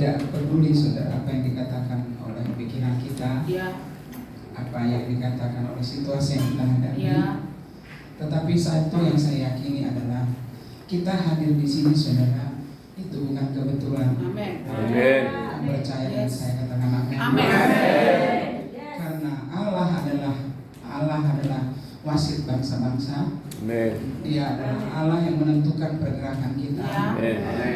tidak peduli saudara apa yang dikatakan oleh pikiran kita, apa yang dikatakan oleh situasi yang kita hadapi. Tetapi satu yang saya yakini adalah kita hadir di sini saudara itu bukan kebetulan. Amin. Percaya dan saya katakan amin. Karena Allah adalah wasit bangsa-bangsa. Dia adalah Allah yang menentukan pergerakan kita.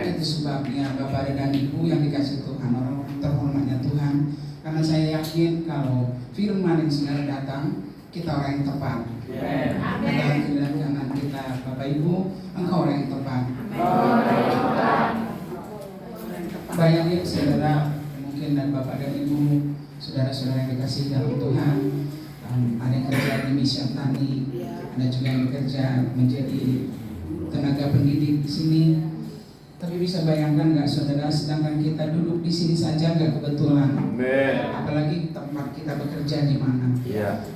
Itu sebabnya Bapak dan Ibu yang dikasih Tuhan, orang terhormatnya Tuhan. Karena saya yakin kalau firman yang segera datang, kita orang yang tepat. Katakan kiri kanan kita, Bapak Ibu, engkau orang yang tepat. Bayangin saudara, mungkin dan Bapak dan Ibu, saudara-saudara yang dikasih dalam Tuhan, ada yang kerja di misi tani, ada juga yang bekerja menjadi tenaga pendidik di sini. Tapi bisa bayangkan nggak saudara, sedangkan kita duduk di sini saja nggak kebetulan. Apalagi tempat kita bekerja di mana.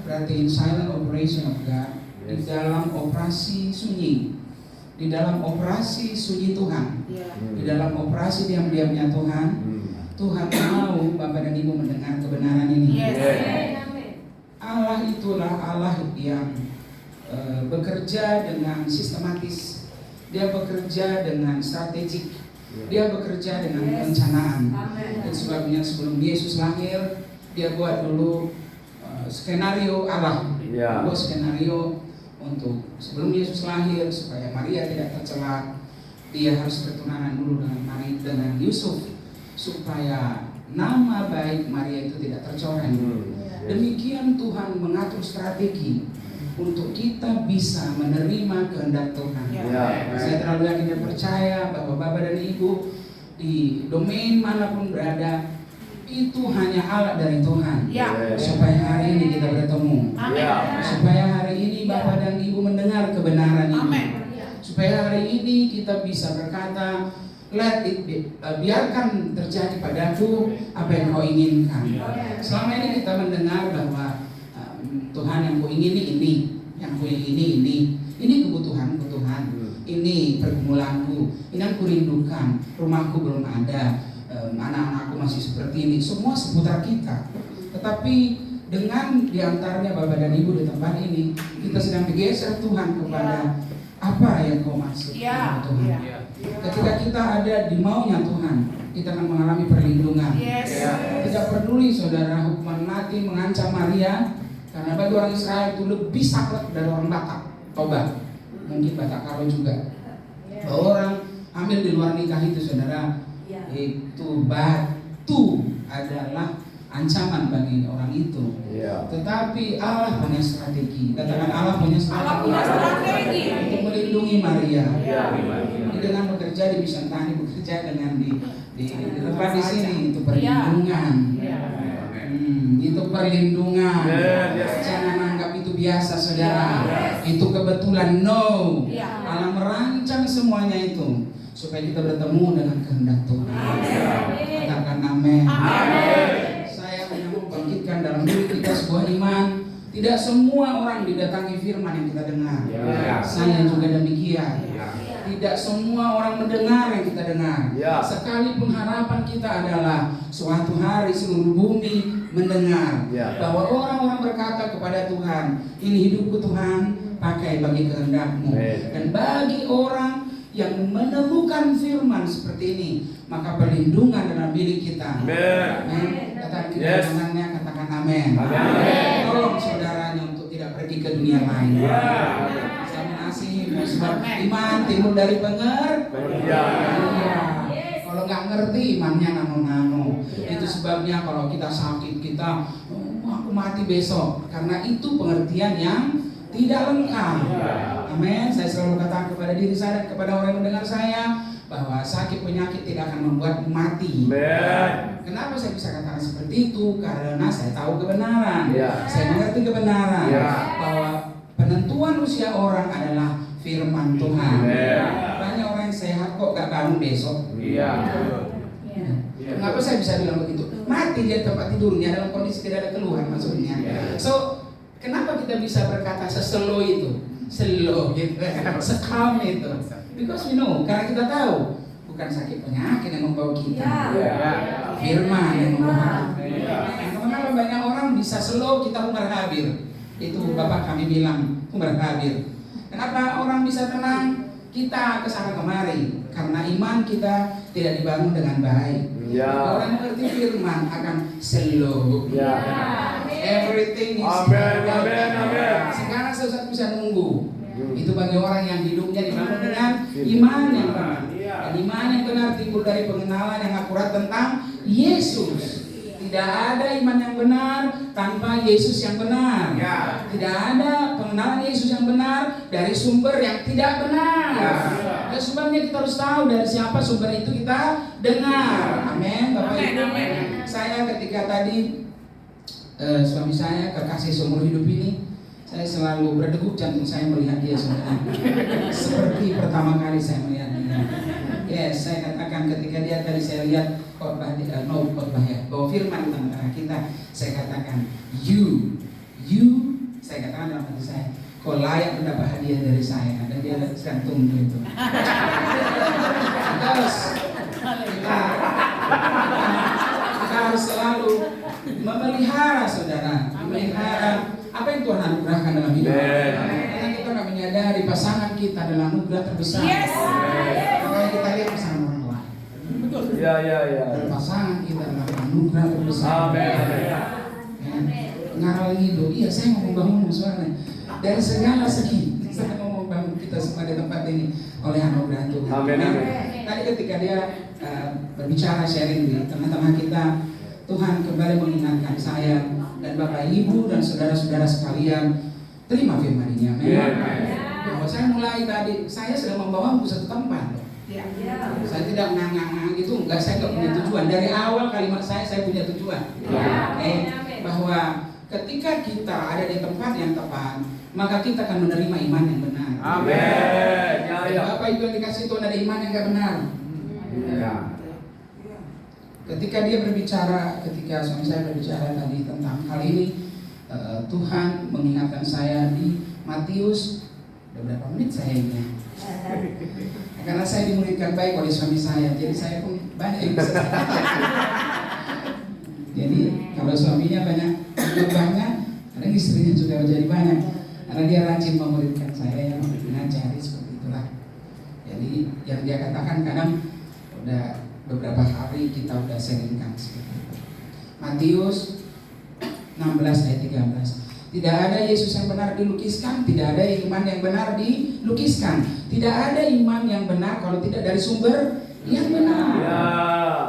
Berarti in silent operation of God, di dalam operasi sunyi, di dalam operasi sunyi Tuhan, di dalam operasi diam-diamnya Tuhan, Tuhan mau Bapak dan Ibu mendengar kebenaran ini. Allah itulah Allah yang bekerja dengan sistematis. Dia bekerja dengan strategik. Dia bekerja dengan perencanaan. Dan sebabnya sebelum Yesus lahir, dia buat dulu skenario Allah. Buat skenario untuk sebelum Yesus lahir supaya Maria tidak tercela, dia harus bertunangan dulu dengan Yusuf supaya nama baik Maria itu tidak tercoreng. Demikian Tuhan mengatur strategi untuk kita bisa menerima kehendak Tuhan. Saya terlalu yakin dan percaya bahwa Bapak dan Ibu di domain manapun berada, itu hanya alat dari Tuhan. Supaya hari ini kita bertemu. Supaya hari ini Bapak dan Ibu mendengar kebenaran ini. Supaya hari ini kita bisa berkata, let it be, biarkan terjadi padaku apa yang kau inginkan. Selama ini kita mendengar bahwa Tuhan yang ku ingini ini, yang ku ingini ini kebutuhan, ini pergumulanku, ini yang ku rindukan, rumahku belum ada, anak-anakku masih seperti ini, semua seputar kita. Tetapi dengan diantaranya Bapak dan Ibu di tempat ini, kita sedang digeser Tuhan kepada apa yang kau maksud Tuhan. Ketika kita ada di maunya Tuhan, kita akan mengalami perlindungan. Tidak peduli saudara hukuman mati mengancam Maria, karena bagi orang Israel itu lebih saklek dari orang Batak, Toba, mungkin Batak Karo juga. Bahwa orang hamil di luar nikah itu saudara, itu batu adalah ancaman bagi orang itu. Tetapi Allah punya strategi. Katakan Allah punya strategi untuk melindungi Maria. Dengan bekerja di misi tani, bekerja dengan di tempat di sini, itu perlindungan. Itu perlindungan. Jangan anggap itu biasa saudara. Itu kebetulan. No. Allah merancang semuanya itu supaya kita bertemu dengan kehendak Tuhan. Katakan amin. Saya hanya membangkitkan dalam diri kita sebuah iman. Tidak semua orang didatangi firman yang kita dengar. Saya juga demikian. Tidak semua orang mendengar yang kita dengar. Sekalipun harapan kita adalah suatu hari seluruh bumi mendengar bahwa orang-orang berkata kepada Tuhan, ini hidupku Tuhan, pakai bagi kehendak-Mu. Dan bagi orang yang menemukan firman seperti ini, maka perlindungan dalam diri kita. Katakan amin. Tolong saudaranya untuk tidak pergi ke dunia lain. Sebab iman timbul dari kalau nggak ngerti imannya nano. Itu sebabnya kalau kita sakit kita, aku mati besok, karena itu pengertian yang tidak lengkap. Amin. Saya selalu katakan kepada diri saya dan kepada orang yang mendengar saya bahwa sakit penyakit tidak akan membuat mati. Kenapa saya bisa katakan seperti itu? Karena saya tahu kebenaran. Saya mengerti kebenaran bahwa penentuan usia orang adalah firman Tuhan. Banyak orang yang sehat kok gak bangun besok. Kenapa saya bisa bilang begitu? Mati dia tempat tidurnya dalam kondisi tidak ada keluhan maksudnya. So kenapa kita bisa berkata seselo itu? Slow gitu, sekam itu. Because we know, karena kita tahu bukan sakit penyakit yang membawa kita. Firman yang membawa. Kenapa banyak orang bisa slow, kita umar habir. Itu Bapak kami bilang umar habir. Kenapa orang bisa tenang, kita kesana kemari? Karena iman kita tidak dibangun dengan baik. Orang mengerti firman akan slow. Everything is sekarang sesuatu bisa nunggu. Itu bagi orang yang hidupnya dibangun dengan iman yang benar. Dan iman yang benar timbul dari pengenalan yang akurat tentang Yesus. Tidak ada iman yang benar tanpa Yesus yang benar. Tidak ada pengenalan Yesus yang benar dari sumber yang tidak benar. Dan sebabnya kita harus tahu dari siapa sumber itu kita dengar. Amin, Bapak Ibu. Saya ketika tadi suami saya kekasih seumur hidup ini, saya selalu berdegup jantung saya melihat dia sebenarnya. Seperti pertama kali saya melihat dia. Yes, saya katakan ketika dia tadi saya lihat khotbah bahwa firman antara kita, saya katakan you, saya katakan dalam hati saya, kau layak mendapat hadiah dari saya. Dan dia sedang tunggu itu. Terus kita harus selalu memelihara saudara, memelihara apa yang Tuhan anugerahkan dalam hidup. Karena kita nggak menyadari pasangan kita adalah anugerah terbesar. Makanya kita lihat pasangan orang lain. Betul. Dan pasangan kita adalah anugerah terbesar. Ngaral hidup. Iya, saya mau membangun suaranya dari segala segi. Saya mau membangun kita semua di tempat ini oleh anugerah Tuhan. Tadi ketika dia berbicara sharing di tengah-tengah kita, Tuhan kembali mengingatkan saya dan Bapak Ibu dan saudara-saudara sekalian, terima firman ini. Bahwa saya mulai tadi, saya sedang membawa ke satu tempat. Saya tidak ngang-ngang gitu, enggak, saya enggak punya tujuan. Dari awal kalimat saya punya tujuan. Bahwa ketika kita ada di tempat yang tepat, maka kita akan menerima iman yang benar. Bapak Ibu yang dikasih Tuhan, ada iman yang enggak benar. Ketika dia berbicara, ketika suami saya berbicara tadi tentang hal ini, Tuhan mengingatkan saya di Matius. Udah berapa menit saya ini? Karena saya dimuridkan baik oleh suami saya, jadi saya pun banyak yang bisa. Jadi kalau suaminya banyak, kadang istrinya juga menjadi banyak. Karena dia rajin memuridkan saya, yang mengajari seperti itulah. Jadi yang dia katakan kadang udah beberapa hari kita udah sharingkan seperti itu. Matius 16 ayat 13. Tidak ada Yesus yang benar dilukiskan, tidak ada iman yang benar dilukiskan. Tidak ada iman yang benar kalau tidak dari sumber yang benar.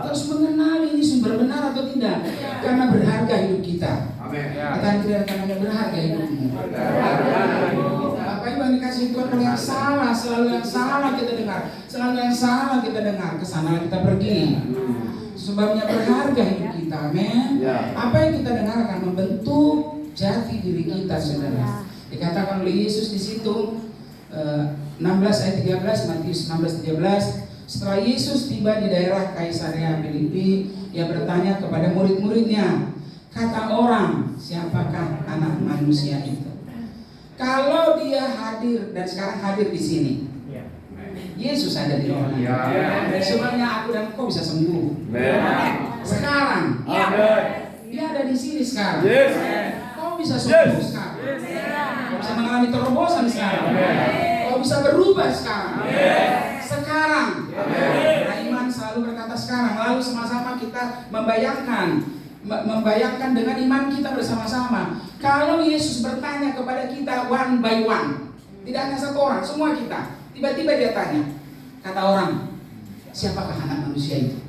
Terus mengenali ini sumber benar atau tidak. Karena berharga hidup kita. Katakan tidak akan berharga hidupmu. Apa yang dikasih Tuhan kalau yang salah, selalu yang salah kita dengar, selalu yang salah kita dengar, kesana kita pergi. Sebabnya berharga hidup kita, amin. Apa yang kita dengar akan membentuk jati diri kita, saudara. Dikatakan oleh Yesus di situ 16 ayat 13, Matius 16:13. Setelah Yesus tiba di daerah Kaisarea Filipi, ia bertanya kepada murid-muridnya, kata orang, siapakah anak manusia itu? Kalau dia hadir dan sekarang hadir di sini, Yesus ada di orang. Sebabnya aku dan kau bisa sembuh. Sekarang, dia ada di sini sekarang. Kau bisa sembuh sekarang. Kau bisa mengalami terobosan sekarang. Kau bisa berubah sekarang. Sekarang. Karena iman selalu berkata sekarang. Lalu sama-sama kita membayangkan dengan iman kita bersama-sama. Kalau Yesus bertanya kepada kita one by one, tidak hanya satu orang, semua kita. Tiba-tiba dia tanya, kata orang, siapakah anak manusia itu?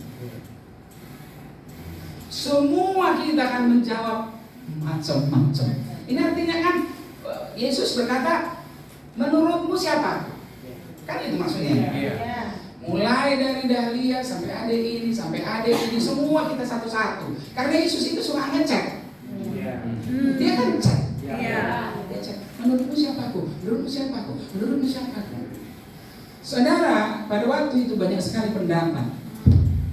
Semua kita akan menjawab macam-macam. Ini artinya kan Yesus berkata, menurutmu siapa? Kan itu maksudnya. Mulai dari Dahlia sampai adik ini, sampai adik ini, semua kita satu-satu. Karena Yesus itu suka ngecek. Dia kan cek. Dia cek. Menurutmu siapaku? Menurutmu siapaku? Menurutmu siapaku? Saudara, pada waktu itu banyak sekali pendapat.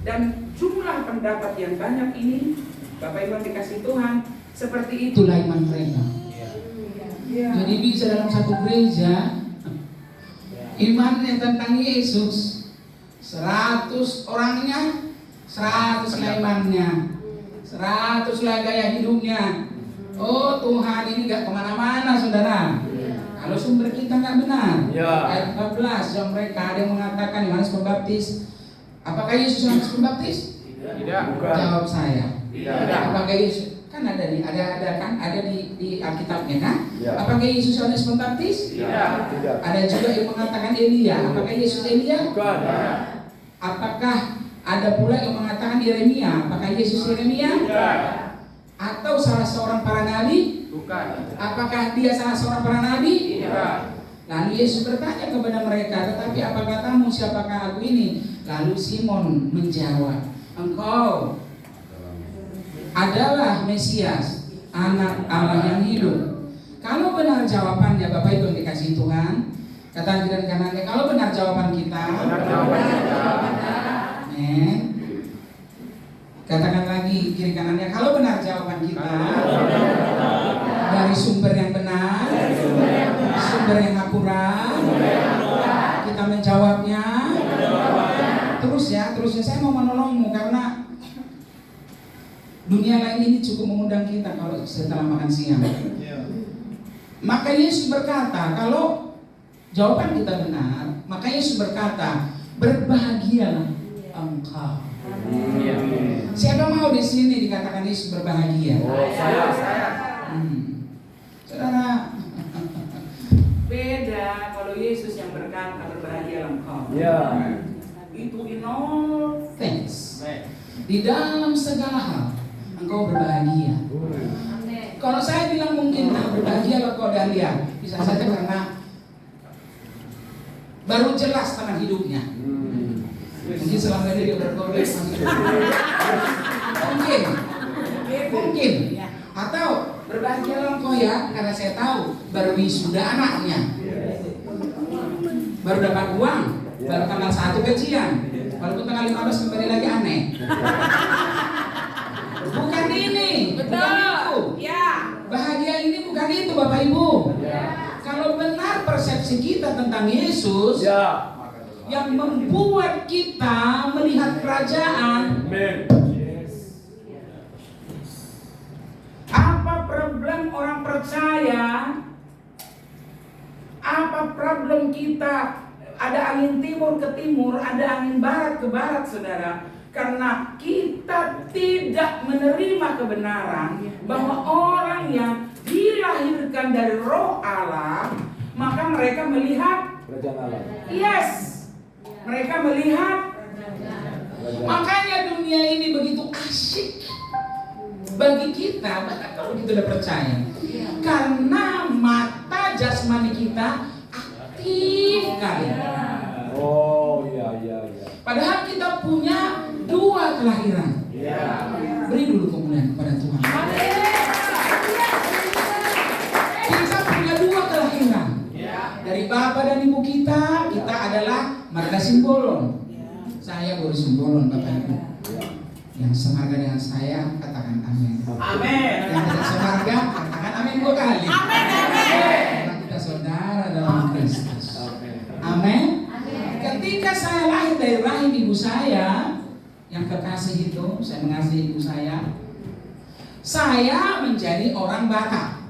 Dan jumlah pendapat yang banyak ini, Bapak Ibu dikasih Tuhan, seperti itulah iman mereka. Jadi bisa dalam satu gereja, imannya tentang Yesus 100 orangnya, 100 lah imannya, 100 lah gaya hidupnya. Oh Tuhan ini gak kemana-mana saudara. Kalau sumber kita gak benar. Ayat 14 yang mereka ada yang mengatakan Yohanes Pembaptis. Apakah Yesus Yohanes Pembaptis? Tidak. Jawab saya. Tidak. Apakah Yesus? Kan ada di Alkitabnya kan? Ya. Apakah Yesus Yohanes Pembaptis? Tidak. Ada juga yang mengatakan Elia. Apakah Yesus Elia? Bukan. Apakah ada pula yang mengatakan Yeremia? Apakah Yesus Yeremia? Tidak. Atau salah seorang para nabi? Bukan. Apakah dia salah seorang para nabi? Tidak. Lalu Yesus bertanya kepada mereka, tetapi apa katamu, siapakah aku ini? Lalu Simon menjawab, engkau adalah Mesias, anak Allah yang hidup. Kalau benar jawabannya, Bapak Ibu yang dikasihi Tuhan, kata kiri dan kanannya, kalau benar jawaban kita, katakan lagi kiri kanannya, kalau benar jawaban kita dari sumber yang benar, sumber yang akurat, kita menjawabnya. Terusnya saya mau menolongmu karena dunia lain ini cukup mengundang kita kalau setelah makan siang. Maka Yesus berkata, kalau jawaban kita benar, maka Yesus berkata, berbahagialah engkau. Siapa mau di sini dikatakan Yesus berbahagia? Saya. Saudara, beda kalau Yesus yang berkata berbahagialah engkau. Itu in all things. Di dalam segala hal engkau berbahagia. Kalau saya bilang mungkin berbahagialah kau Dahlia, bisa saja karena baru jelas tentang hidupnya. Mungkin selama ini dia berkorban. Mungkin. Atau berbahagialah engkau ya, karena saya tahu baru wisuda anaknya, baru dapat uang, baru tanggal 1 gajian, walaupun tanggal 15 kembali lagi aneh. Bukan ini, bukan itu. Bahagia ini bukan itu Bapak Ibu. Kalau benar persepsi kita tentang Yesus, yang membuat kita melihat kerajaan. Apa problem orang percaya? Apa problem kita? Ada angin timur ke timur, ada angin barat ke barat, saudara. Karena kita tidak menerima kebenaran bahwa orang yang dilahirkan dari Roh Allah, maka mereka melihat Kerajaan Allah. Yes, mereka melihat. Makanya dunia ini begitu asik bagi kita, bahkan kalau kita udah percaya, karena mata jasmani kita aktif kali. Oh iya. Padahal kita punya 2 kelahiran. Beri dulu kemuliaan kepada Tuhan. Kita punya 2 kelahiran. Dari Bapak dan Ibu kita adalah marga Simbolon. Saya baru Simbolon Bapak Ibu. Yang semarga dengan saya katakan amin. Yang tidak semarga katakan amin 2 kali. Karena kita saudara dalam Kristus. Amin. Ketika saya lahir dari rahim ibu saya yang kekasih itu, saya mengasihi ibu saya menjadi orang Batak.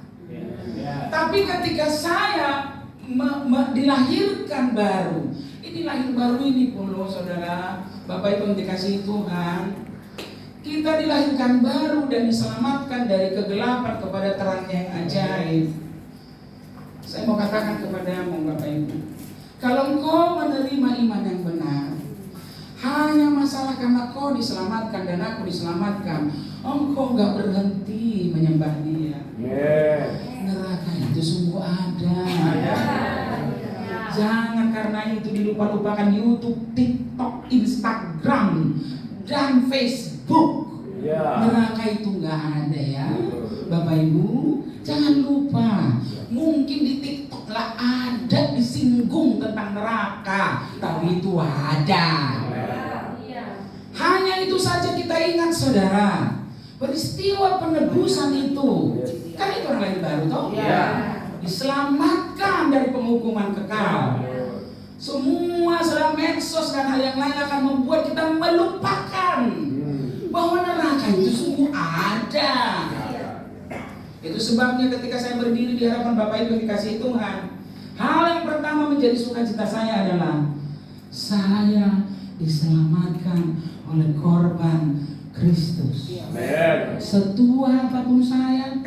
Tapi ketika saya dilahirkan baru, ini lahir baru ini puluh saudara, Bapak Ibu yang dikasihi Tuhan, kita dilahirkan baru dan diselamatkan dari kegelapan kepada terang yang ajaib. Saya mau katakan kepadamu Bapak Ibu, kalau engkau menerima iman yang benar, hanya masalah karena kau diselamatkan dan aku diselamatkan, engkau gak berhenti menyembah Dia. Neraka itu sungguh ada. Jangan karena itu dilupa-lupakan YouTube, TikTok, Instagram, dan Facebook. Neraka itu gak ada ya Bapak Ibu. Jangan lupa, mungkin di TikTok lah ada disinggung tentang neraka, tapi itu ada. Hanya itu saja kita ingat saudara, peristiwa penebusan itu, kan itu orang lain baru toh? Diselamatkan dari penghukuman kekal. Semua saudara medsos dan hal yang lain akan membuat kita melupakan bahwa neraka itu sungguh ada. Itu sebabnya ketika saya berdiri di hadapan Bapak Ibu dikasih Tuhan, hal yang pertama menjadi sukacita saya adalah saya diselamatkan oleh korban Kristus. Setua apapun saya,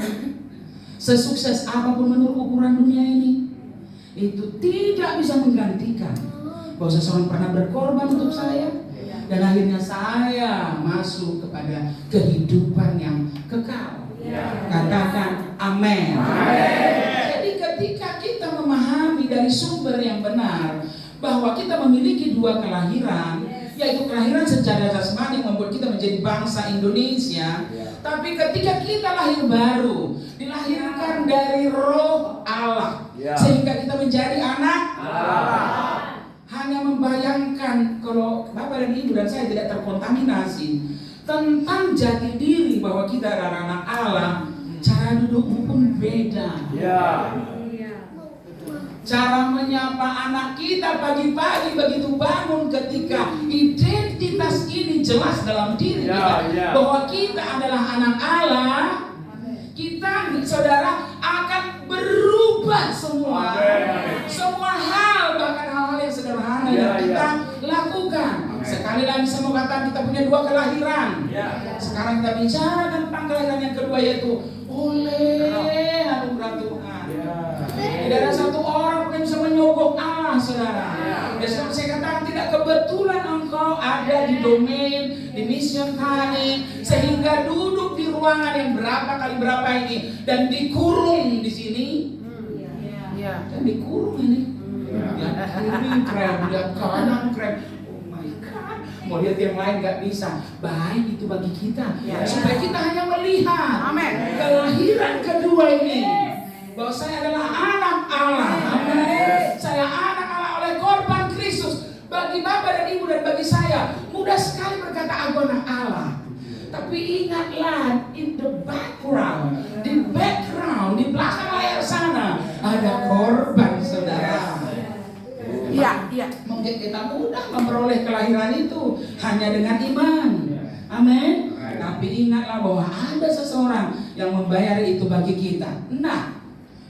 sesukses apapun menurut ukuran dunia ini, itu tidak bisa menggantikan bahwa seseorang pernah berkorban untuk saya dan akhirnya saya masuk kepada kehidupan yang kekal. Katakan amin. Jadi ketika kita memahami dari sumber yang benar bahwa kita memiliki dua kelahiran, yaitu kelahiran secara jasmani yang membuat kita menjadi bangsa Indonesia, tapi ketika kita lahir baru, dilahirkan dari roh Allah, sehingga kita menjadi anak Allah. Hanya membayangkan kalau Bapak dan Ibu dan saya tidak terkontaminasi tentang jati diri bahwa kita adalah anak Allah, cara dudukmu pun beda. Cara menyapa anak kita pagi-pagi begitu bangun, ketika identitas ini jelas dalam diri kita bahwa kita adalah anak Allah, kita saudara akan berubah semua. Semua hal, bahkan hal-hal yang sederhana yang kita lakukan. Sekali lagi saya mau katakan kita punya dua kelahiran. Sekarang kita bicara tentang kelahiran yang kedua, yaitu oleh anugerah Tuhan. Tidak ada satu orang pun yang bisa menyogok Allah, saudara. Dan saya katakan tidak kebetulan engkau ada di domain, di mission tani, sehingga duduk di ruangan yang berapa kali berapa ini dan dikurung di sini. Dan dikurung ini. Lihat kiri krem, lihat kanan krem. Mau lihat yang lain gak bisa. Baik itu bagi kita, supaya kita hanya melihat kelahiran kedua ini, bahwa saya adalah anak Allah. Saya anak Allah oleh korban Kristus. Bagi Bapak dan Ibu dan bagi saya mudah sekali berkata aku anak Allah. Tapi ingatlah, in the background, di belakang layar sana ada korban, saudara. Mungkin kita mudah memperoleh kelahiran itu hanya dengan iman. Amin. Tapi ingatlah bahwa ada seseorang yang membayar itu bagi kita. Nah,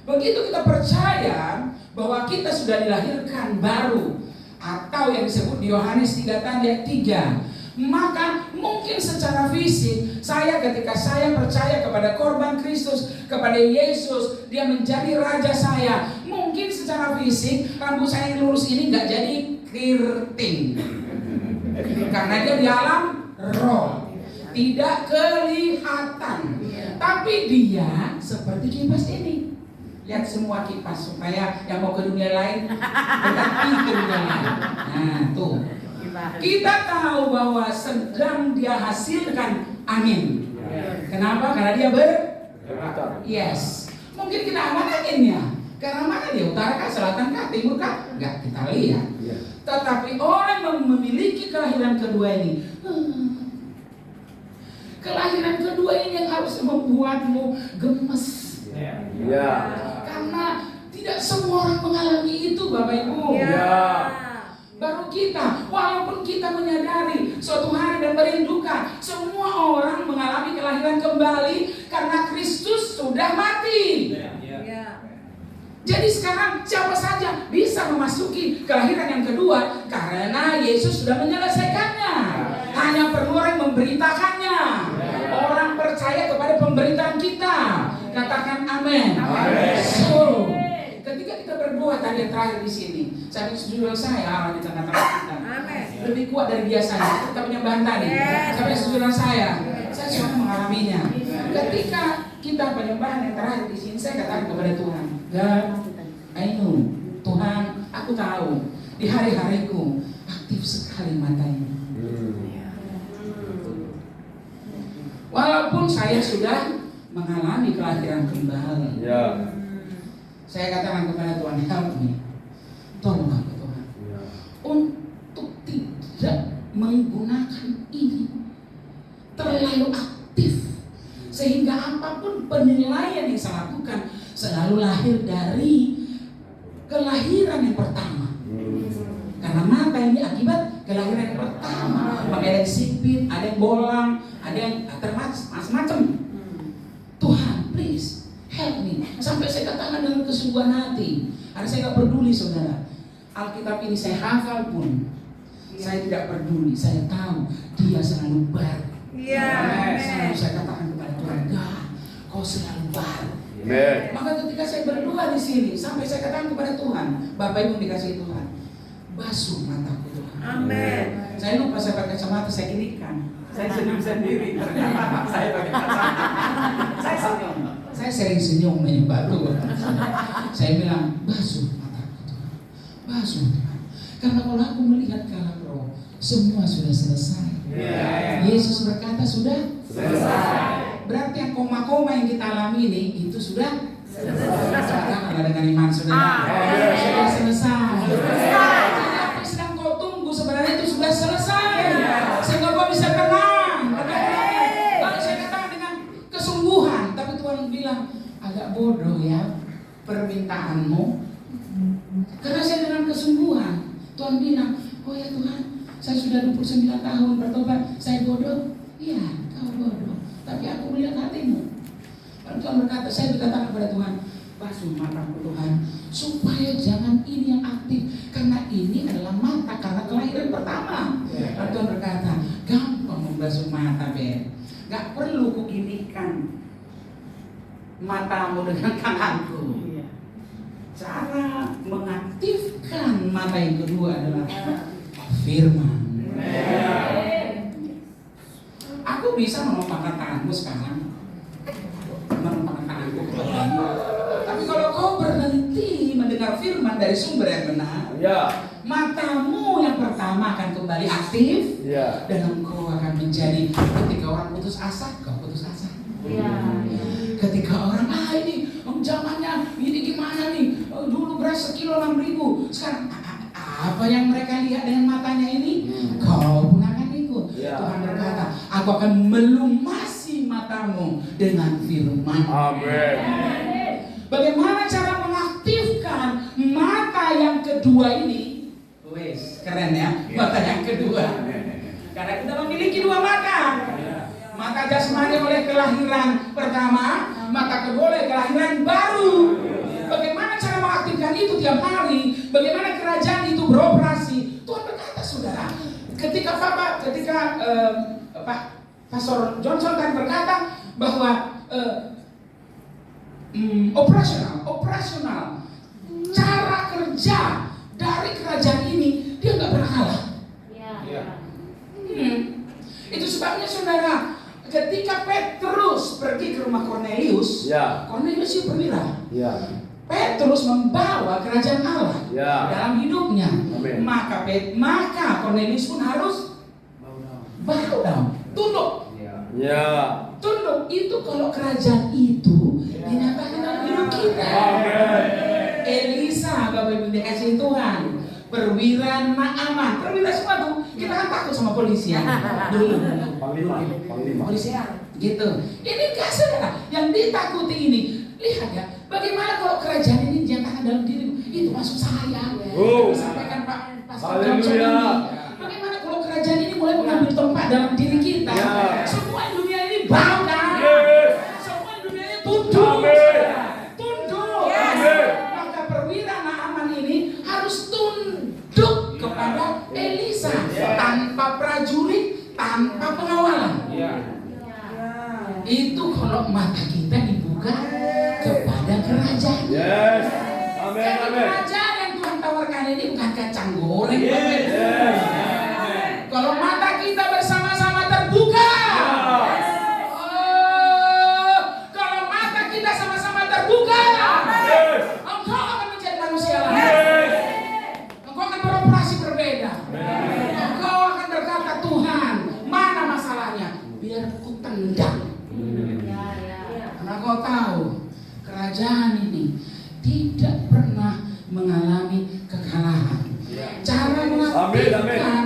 begitu kita percaya bahwa kita sudah dilahirkan baru, atau yang disebut di Yohanes 3:3, maka mungkin secara fisik saya, ketika saya percaya kepada korban Kristus, kepada Yesus, dia menjadi raja saya, mungkin secara fisik rambut saya yang lurus ini nggak jadi keriting karena dia di alam roh, tidak kelihatan, tapi dia seperti kipas ini. Lihat semua kipas supaya yang mau ke dunia lain berarti ke dunia lain. Nah tuh, kita tahu bahwa sedang dia hasilkan angin. Kenapa? Karena dia yes. Mungkin kita amanatin ya. Karena mana dia, utara kah, selatan kah, timur kah? Enggak kita lihat. Tetapi orang yang memiliki kelahiran kedua ini, kelahiran kedua ini yang harus membuatmu gemes. Karena tidak semua orang mengalami itu, Bapak Ibu. Baru kita, walaupun kita menyadari suatu hari dan merindukan, semua orang mengalami kelahiran kembali karena Kristus sudah mati. Jadi sekarang siapa saja bisa memasuki kelahiran yang kedua karena Yesus sudah menyelesaikannya. Hanya perlu orang memberitakannya. Orang percaya kepada pemberitaan kita. Katakan amin. So, ketika kita berdoa tadi yang terakhir di sini, saya sejujurnya saya Allah di tengah-tengah kita lebih kuat dari biasanya. Kita penyembahan tadi. Sampai sejujurnya saya sudah mengalaminya. Ketika kita penyembahan yang terakhir di sini, saya katakan kepada Tuhan, God, I know, Tuhan, aku tahu di hari-hariku aktif sekali mata ini. Walaupun saya sudah mengalami kelahiran kembali, saya katakan kepada Tuhan, help me, tolong aku Tuhan, untuk tidak menggunakan ini terlalu aktif, sehingga apapun penilaian yang saya lakukan selalu lahir dari kelahiran yang pertama. kelahiran yang pertama. Maka ada yang sipit, ada yang bolang, ada yang macam-macam. Tuhan, please help me. Sampai saya katakan dengan kesungguhan hati. Karena saya gak peduli saudara. Alkitab ini saya hafal pun, saya tidak peduli. Saya tahu Dia selalu baru. Selalu saya katakan kepada Tuhan, God, Kau selalu baru. Maka ketika saya berdoa di sini, sampai saya katakan kepada Tuhan, Bapak Ibu dikasih Tuhan, basuh mataku Tuhan. Amin. Saya lupa saya pakai kacamata, saya kirikan. Saya senyum sendiri. Saya pakai kacamata. Saya senyum. Saya sering senyum menyembah Tuhan. Saya bilang, basuh mataku Tuhan. Basuh Tuhan. Karena kalau aku melihat ke alam roh, semua sudah selesai. Yesus berkata sudah selesai. Berarti yang koma-koma yang kita alami ini itu sudah selesai. Kalau dengan iman saudara, sudah selesai. Jadi apa yang sedang kau tunggu sebenarnya itu sudah selesai. Sehingga kau bisa tenang. Kalau saya katakan dengan kesungguhan, tapi Tuhan bilang agak bodoh ya permintaanmu. Karena saya dengan kesungguhan, Tuhan bilang, oh ya Tuhan, saya sudah 29 tahun bertobat, saya bodoh. Iya, kau bodoh. Tapi aku melihat hatimu. Lalu Tuhan berkata, saya berkata kepada Tuhan, basuh mataku Tuhan, supaya jangan ini yang aktif, karena ini adalah mata karena kelahiran pertama. Lalu Tuhan berkata, gampang membasuh mata Ben, gak perlu kuginikan matamu dengan tanganku. Cara mengaktifkan mata yang kedua adalah firman. Aku bisa menumpangkan tanganmu sekarang, menumpangkan tanganku kepadamu. Tapi kalau kau berhenti mendengar firman dari sumber yang benar, matamu yang pertama akan kembali aktif, dan engkau akan menjadi, ketika orang putus asa, kau putus asa. Ketika orang ini zamannya ini gimana nih, dulu beras sekilo 6.000, sekarang apa yang mereka lihat dengan matanya ini, kau pun akan ikut. Tuhan berkata, aku akan melumasi matamu dengan firman. Amin. Bagaimana cara mengaktifkan mata yang kedua ini? Wes, keren ya, mata yang kedua. Karena kita memiliki dua mata. Mata jasmani oleh kelahiran pertama, mata kedua oleh kelahiran baru. Bagaimana cara mengaktifkan itu tiap hari? Bagaimana kerajaan itu beroperasi? Tuhan berkata, saudara, ketika Pak Pastor Johnson kan berkata bahwa operasional cara kerja dari kerajaan ini dia nggak pernah kalah. Itu sebabnya saudara, ketika Petrus pergi ke rumah Cornelius, Cornelius itu perwira. Petrus membawa kerajaan Allah dalam hidupnya. Maka Cornelius pun harus bow down, tunduk. Tunduk itu kalau kerajaan itu dinyatakan dalam hidup kita. Elisa, Bapak Ibu dikasih Tuhan, perwira Naaman, perwira semua tuh. Kita kan takut sama polisi ya dulu. Polisi ya, gitu. Ini enggak saudara, yang ditakuti ini. Lihat ya, bagaimana kalau kerajaan ini dinyatakan dalam dirimu? Itu maksud saya. Disampaikan Pak Pastor Johnson ini. Bagaimana kalau kerajaan ini mulai mengambil tempat dalam diri kita? Semua dunia ini bow down. Semua dunia ini tunduk. Tunduk. Maka perwira Naaman ini harus tunduk kepada Elisa tanpa prajurit, tanpa pengawalan. Itu kalau mata kita dibuka kepada kerajaan. Karena kerajaan yang Tuhan tawarkan ini bukan kacang goreng. Kalau mata kita bersama-sama terbuka, kalau mata kita sama-sama terbuka, engkau akan menjadi manusia lain. Engkau akan beroperasi berbeda. Engkau akan berkata, Tuhan, mana masalahnya? Biar ku tendang. Karena kau tahu, kerajaan ini tidak pernah mengalami kekalahan. Cara mengaktifkan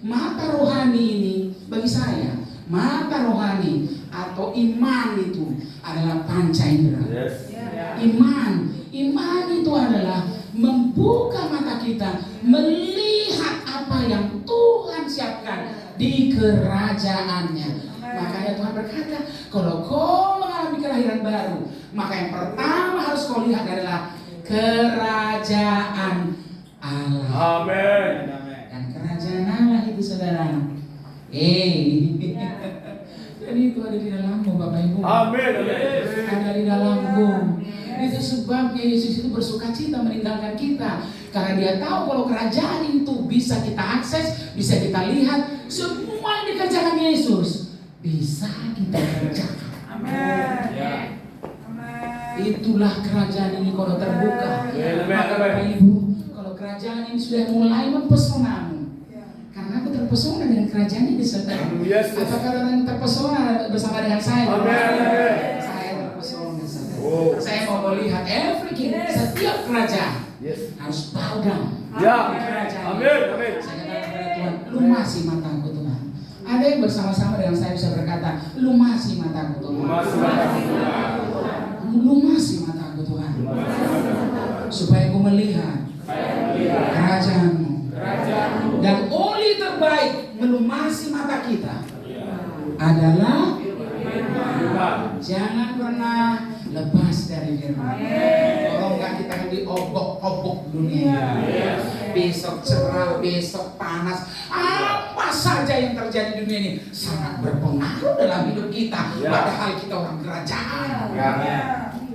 mata rohani ini bagi saya, mata rohani atau iman itu adalah panca indera. Iman itu adalah membuka mata kita melihat apa yang Tuhan dibesarkan di kerajaannya. Makanya Tuhan berkata, kalau kau mengalami kelahiran baru, maka yang pertama harus kau lihat adalah kerajaan Allah. Amin. Dan kerajaan Allah itu saudara, dan itu ada di dalammu Bapak Ibu. Amin. Ada di dalammu. Itu sebabnya Yesus itu bersukacita meninggalkan kita, karena dia tahu kalau kerajaan itu bisa kita akses, bisa kita lihat. Semua yang dikerjakan Yesus bisa kita kerjakan. Amin. Itulah kerajaan ini kalau terbuka. Amin. Maka Bapak Ibu, kalau kerajaan ini sudah mulai mempesonamu, karena aku terpesona dengan kerajaan ini saudara. Yes. Apakah orang terpesona bersama dengan saya? Amin. Saya terpesona saudara. Oh. Saya mau melihat every king, setiap kerajaan Yes. harus bow down. Ya. Kerajaan ini. Amin. Amin. Saya katakan kepada Tuhan, lumasi mataku Tuhan. Ada yang bersama-sama dengan saya bisa berkata, lumasi mataku Tuhan. Lumasi mataku Tuhan, supaya aku melihat kerajaanmu. Dan oli terbaik melumasi mata kita adalah jangan pernah lepas dari firman. Kalau enggak kita akan diobok-obok dunia. Besok cerah, besok panas, apa saja yang terjadi di dunia ini sangat berpengaruh dalam hidup kita. Padahal kita orang kerajaan.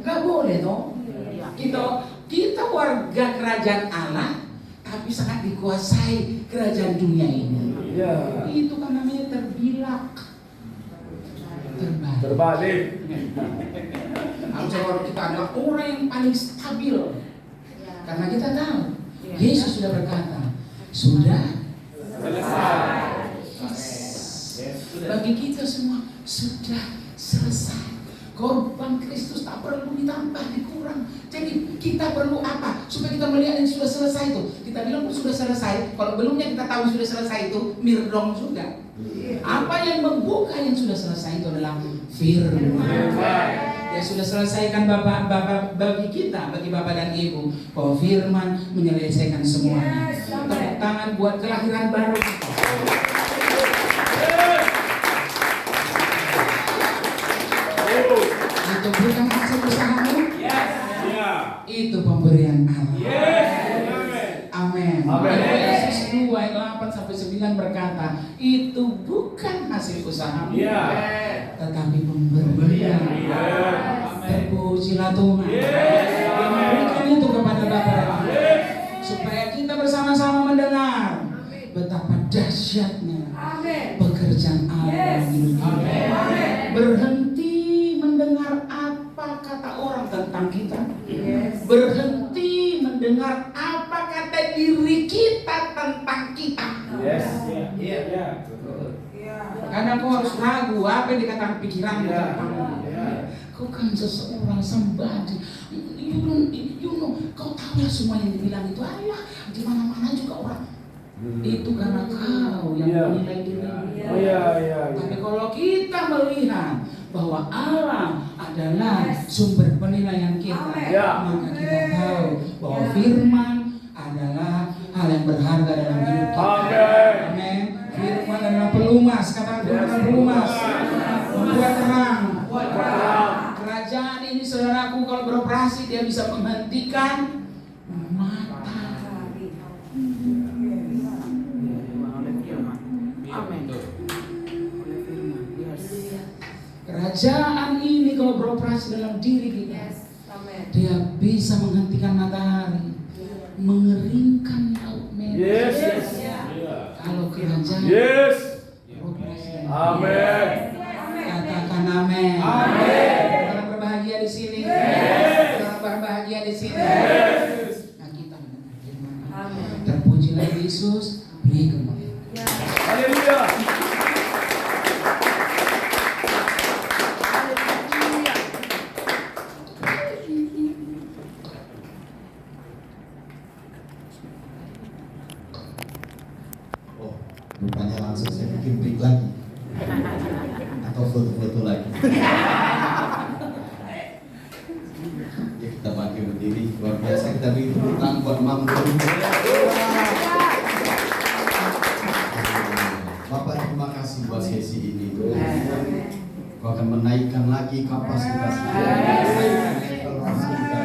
Gak boleh dong. Kita warga kerajaan Allah, tapi sangat dikuasai kerajaan dunia ini. Itu kan namanya terbalik. Harusnya kalau kita adalah orang yang paling stabil, karena kita tahu Yesus sudah berkata, sudah selesai. Bagi kita semua sudah selesai. Korban Kristus tak perlu ditambah, dikurang. Jadi kita perlu apa? Supaya kita melihat yang sudah selesai itu. Kita bilang sudah selesai. Kalau belumnya kita tahu sudah selesai itu, mirdong sudah. Apa yang membuka yang sudah selesai itu adalah firman. Yang sudah selesaikan Bapak bagi kita, bagi Bapak dan Ibu, bahwa firman menyelesaikan semuanya. Tepuk tangan buat kelahiran baru. Itu bukan hasil usahamu. Itu pemberian Allah. Amin. Yesus 2 ayat 8 sampai 9 berkata, itu bukan hasil usahamu, tetapi pemberian. Terpujilah Tuhan. Dia memberikan itu kepada Bapa, supaya kita bersama-sama mendengar betapa dahsyatnya pekerjaan Allah dalam hidup kita. Berhenti mendengar apa kata orang tentang kita. Berhenti mendengar apa kata diri kita tentang kita. Kadang kau harus ragu apa yang dikatakan pikiranmu tentangmu. Kau kan seseorang somebody. You know, kau tahu lah semua yang dibilang itu. Allah, di mana-mana juga orang. Itu karena kau yang menilai dirimu. Tapi kalau kita melihat bahwa Allah adalah sumber penilaian kita, maka kita tahu bahwa firman adalah hal yang berharga dalam hidup kita. Amin. Firman adalah pelumas, katakan firman pelumas, membuat terang. Kerajaan ini saudaraku kalau beroperasi dia bisa menghentikan mata. Kerajaan ini kalau beroperasi dalam diri kita, dia bisa menghentikan matahari, mengeringkan laut merah. Kalau kerajaan beroperasi dalam diri. Katakan amin. Orang berbahagia di sini. Orang berbahagia di sini. Nah, kita mendengar firman. Terpujilah Yesus. Beri kemuliaan. Haleluya. Rupanya langsung saya bikin break lagi atau foto-foto lagi. Ya kita pakai berdiri, luar biasa kita beri tepuk tangan buat Mam. Bapak terima kasih buat sesi ini. Kau akan menaikkan lagi kapasitas kita, menaikkan level roh kita.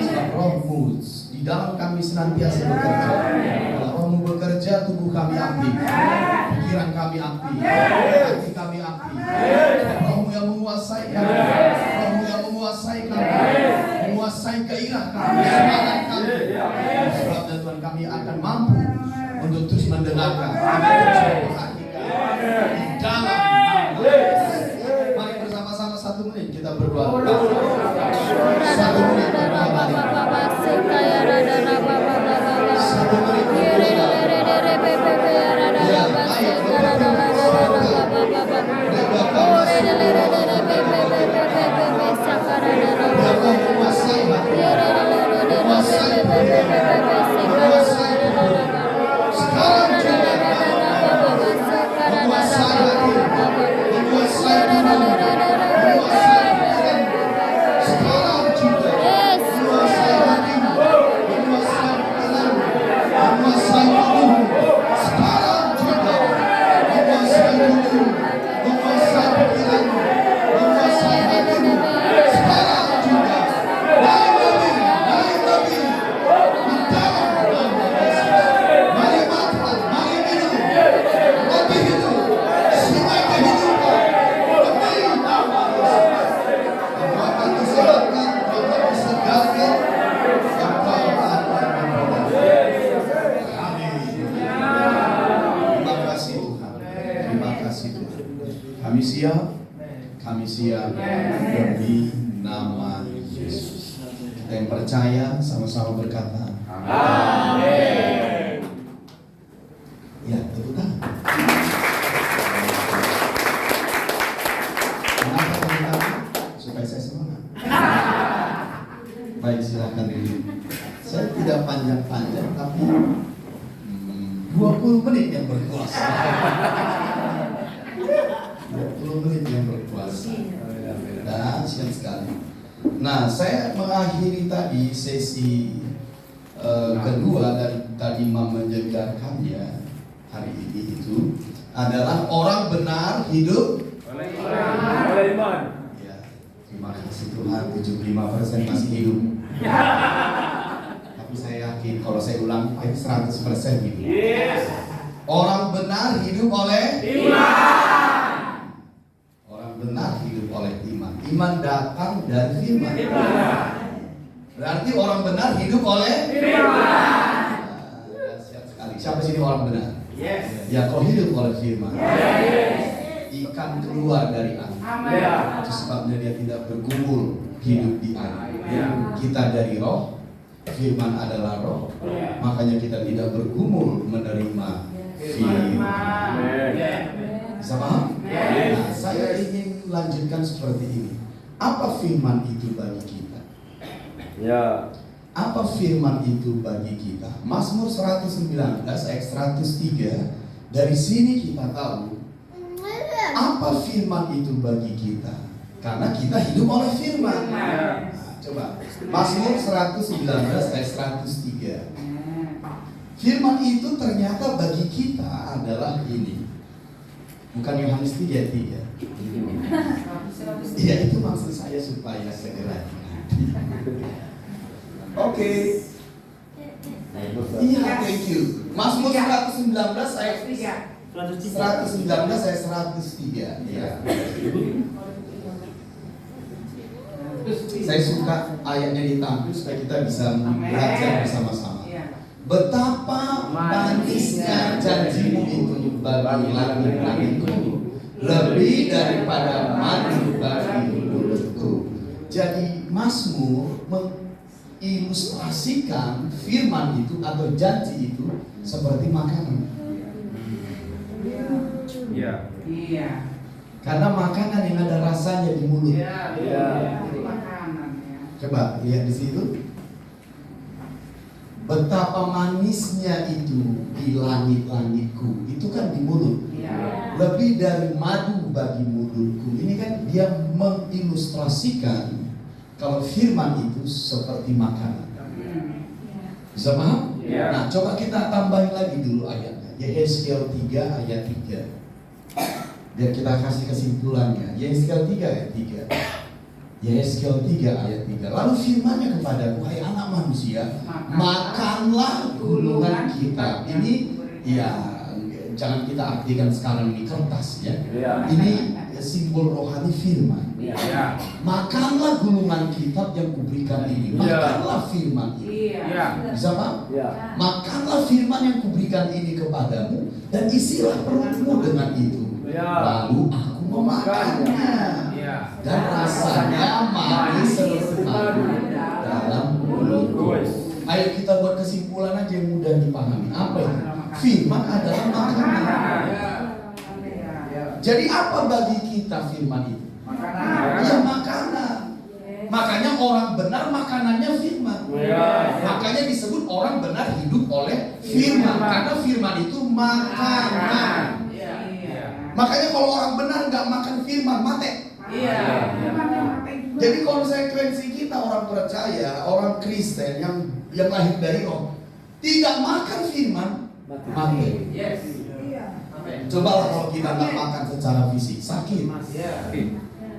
Sebab Rohmu di dalam kami senantiasa bekerja. Kalau Rohmu bekerja, tubuh kami aktif, pikiran kami aktif, hati kami aktif. Sebab Rohmu yang menguasai kami, Rohmu yang menguasai kami, menguasai gairah kami, semangat kami. Sebab Tuhan kami akan mampu untuk terus mendengarkan, terus memperhatikan di dalam nama Yesus. Mari bersama-sama 1 menit kita berdoa. 1 menit berdoa balik. 1 menit berdoa. Ya, ayo Kami siap demi nama Yesus. Kita yang percaya sama-sama berkata amin. Ya, tepuk tangan. Kenapa tepuk tangan? Supaya saya semangat. Baik, silakan dulu. Saya tidak panjang-panjang, tapi 20 menit yang berkuasa. 20 menit yang berkuasa. Dahsyat sekali. Nah, saya mengakhiri tadi sesi kedua dan tadi menjelaskannya hari ini itu adalah orang benar hidup oleh iman. Ya, terima kasih Tuhan, 75% masih hidup. Tapi saya yakin kalau saya ulang 100% hidup. Yes. Orang benar hidup oleh Iman. Benar hidup oleh iman. Iman datang dari firman. Berarti orang benar hidup oleh firman. Dahsyat sekali. Siapa sini orang benar? Yes. Ya, kau hidup oleh firman. Yes. Ikan keluar dari air. Amin. Itu sebabnya dia tidak bergumul hidup di air. Kita dari roh, firman adalah roh. Makanya kita tidak bergumul menerima firman. Bisa paham? Nah, saya ingin lanjutkan seperti ini. Apa firman itu bagi kita? Ya. Apa firman itu bagi kita? Mazmur 119 ayat 103. Dari sini kita tahu apa firman itu bagi kita. Karena kita hidup oleh firman. Nah, coba Mazmur 119 ayat 103. Firman itu ternyata bagi kita adalah ini. Bukan Yohanes 3:3. Iya, itu maksud saya supaya segera dimengerti. Oke. Iya, thank you. Mazmur 119 ayat 103. Iya. Saya suka ayatnya ditampil supaya kita bisa belajar bersama-sama. Betapa manisnya janjimu itu bagi langit-langitku, lebih daripada madu bagi mulutku. Jadi Mazmur mengilustrasikan firman itu atau janji itu seperti makanan. Iya. Iya. Karena makanan yang ada rasanya di mulut. Iya. Makanan ya. Coba lihat di situ. Betapa manisnya itu di langit-langitku. Itu kan di mulut. Iya. Lebih dari madu bagi mulutku. Ini kan dia mengilustrasikan kalau firman itu seperti makanan. Bisa paham? Iya. Nah, coba kita tambahin lagi dulu ayatnya. Yehezkiel 3 ayat 3. Biar kita kasih kesimpulannya. Yehezkiel 3 ayat 3. Yehezkiel 3 ayat 3. Lalu firman-Nya kepadaku, hai anak manusia, makanlah gulungan kita. Ini ya jangan kita artikan sekarang ini kertas ya. Ini simbol rohani firman. Makanlah gulungan kitab yang kuberikan ini. Makanlah firman ini. Bisa Pak? Makanlah firman yang kuberikan ini kepadamu dan isilah perutmu dengan itu. Lalu aku memakannya dan rasanya manis seperti madu dalam mulutku. Ayo kita buat kesimpulan aja yang mudah dipahami. Apa itu? Firman adalah makanan. Jadi apa bagi kita firman itu? Ya makanan. Makanya orang benar makanannya firman. Makanya disebut orang benar hidup oleh firman. Karena firman itu makanan. Makanya kalau orang benar nggak makan firman, mati. Jadi konsekuensi kita orang percaya, orang Kristen yang lahir dari roh, tidak makan firman, mati. Cobalah kalau kita nggak makan secara fisik, sakit.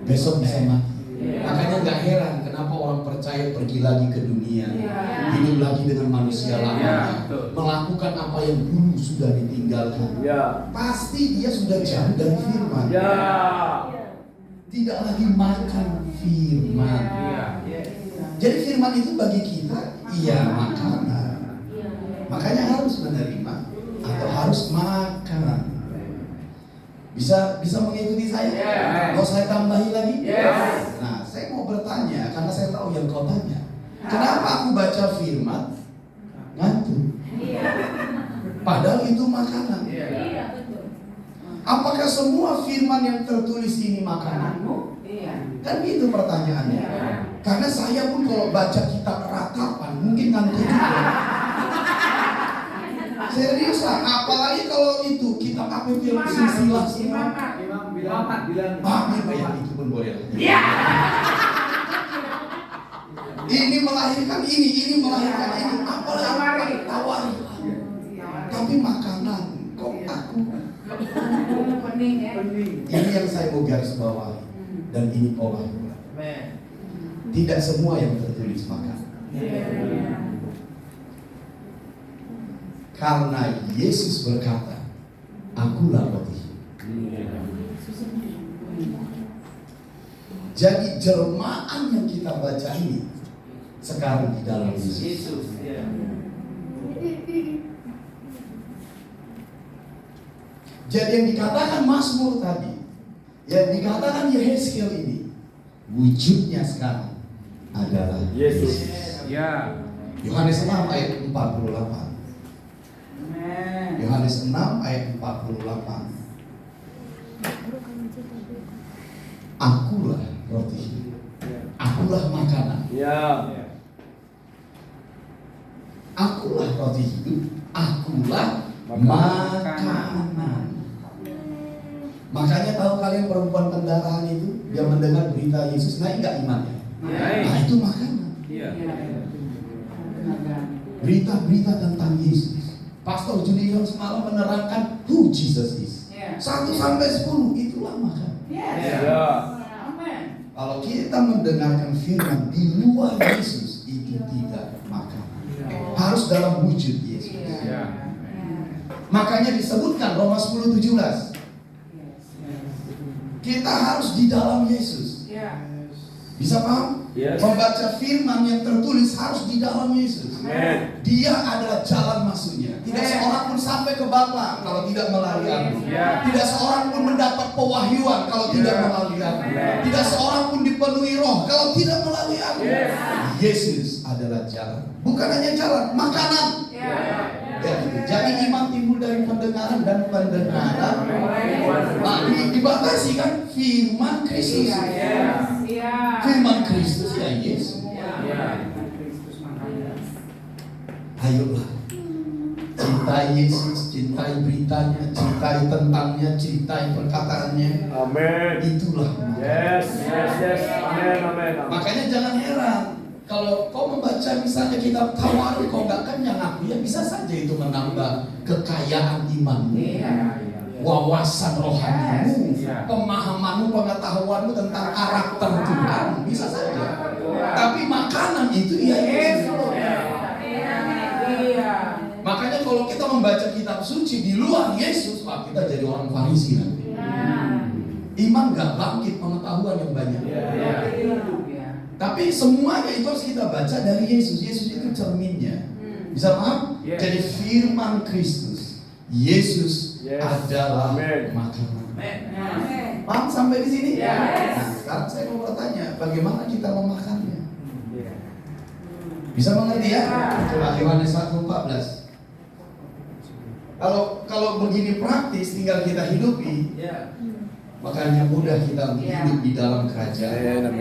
Besok bisa mati. Makanya nggak heran kenapa orang percaya pergi lagi ke dunia, hidup lagi dengan manusia lamanya, melakukan apa yang dulu sudah ditinggalkan. Pasti dia sudah jauh dari firman. Tidak lagi makan firman. Jadi firman itu bagi kita, iya makanan. Makanya harus menerima atau harus makan. Bisa mengikuti saya? Mau saya tambahi lagi? Nah, saya mau bertanya karena saya tahu yang kau tanya. Kenapa aku baca firman ngantuk? Padahal itu makanan. Apakah semua firman yang tertulis ini makananmu? Kan itu pertanyaannya. Karena saya pun kalau baca kitab ratapan mungkin ngantuk juga. Serius lah, apalagi kalau itu kitab apa itu yang silsilah semua. Itu pun boleh. Ini melahirkan ini melahirkan ini. Apalagi tawari. Tapi makanan kok aku. Ini yang saya mau garis bawahi. Dan ini pola. Tidak semua yang tertulis makan. Karena Yesus berkata, akulah roti. Jadi jelmaan yang kita baca ini sekarang di dalam Yesus. Jadi yang dikatakan Mazmur tadi, yang dikatakan Yehezkiel ini, wujudnya sekarang adalah Yesus. Yohanes 6 ayat 48. Yohanes 6 ayat 48. Akulah roti hidup. Akulah makanan. Akulah roti hidup. Akulah makanan. Makanya tahu kalian perempuan pendarahan itu, dia mendengar berita Yesus, naik nggak imannya? Nah itu makanan. Berita-berita tentang Yesus. Pastor Junior semalam menerangkan who Jesus is. 1 sampai 10 itulah makanan. Kalau kita mendengarkan firman di luar Yesus, itu tidak makanan. Harus dalam wujud Yesus. Makanya disebutkan Roma 10:17. Kita harus di dalam Yesus. Bisa paham? Membaca firman yang tertulis harus di dalam Yesus. Dia adalah jalan masuknya. Tidak seorang pun sampai ke Bapa kalau tidak melalui aku. Tidak seorang pun mendapat pewahyuan kalau tidak melalui aku. Tidak seorang pun dipenuhi roh kalau tidak melalui aku. Yesus adalah jalan. Bukan hanya jalan, makanan. Jadi iman timbul dari pendengaran dan pendengaran. Nah, dibatasi kan firman Kristus. Firman Kristus ya Yesus. Ayolah, cintai Yesus, cintai beritanya, cintai tentangnya, cintai perkataannya. Amin. Itulah. Yes. Amin. Makanya jangan heran Kalau kau membaca misalnya kitab Tawarikh, kau nggak kenyang aku, ya bisa saja itu menambah kekayaan imanmu, wawasan rohanimu, pemahamanmu, pengetahuanmu tentang karakter Tuhan, bisa saja. Tapi makanan itu ya Yesus. Makanya kalau kita membaca kitab suci di luar Yesus, Pak, kita jadi orang Farisi nanti. Iman gak bangkit, pengetahuan yang banyak. Tapi semuanya itu harus kita baca dari Yesus. Yesus itu cerminnya. Bisa paham? Jadi firman Kristus, Yesus adalah makanan. Paham sampai di sini? Nah, sekarang saya mau bertanya, bagaimana kita memakannya? Bisa mengerti ya? Coba Yohanes 1:14. Kalau begini praktis tinggal kita hidupi, makanya mudah kita untuk hidup di dalam kerajaan.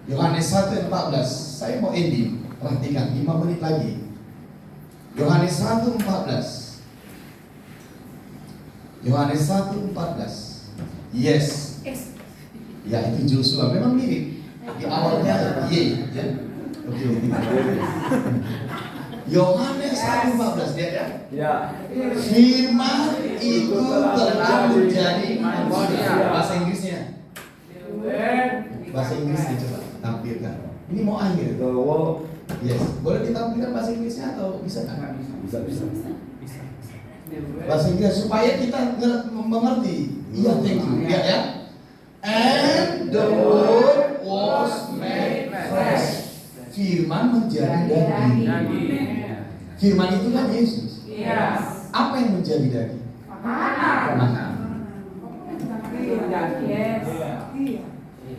Yohanes 1:14. Saya mau ending. Perhatikan 5 menit lagi. Yohanes 1:14. Yohanes 1:14. Yes. Ya, itu Joshua. Memang mirip. Di awalnya Y, ya. Oke. Yohanes 1:14, lihat ya. Ya. Firman itu telah menjadi manusia. Bahasa Inggrisnya. Bahasa Inggrisnya coba tampilkan. Ini mau akhir. Yes. Boleh ditampilkan bahasa Inggrisnya atau bisa nggak? Bisa. Bahasa Inggris supaya kita mengerti. Iya, thank you. Ya. And the word was made flesh. Firman menjadi daging. Firman itu kan Yesus. Apa yang menjadi daging? Makanan.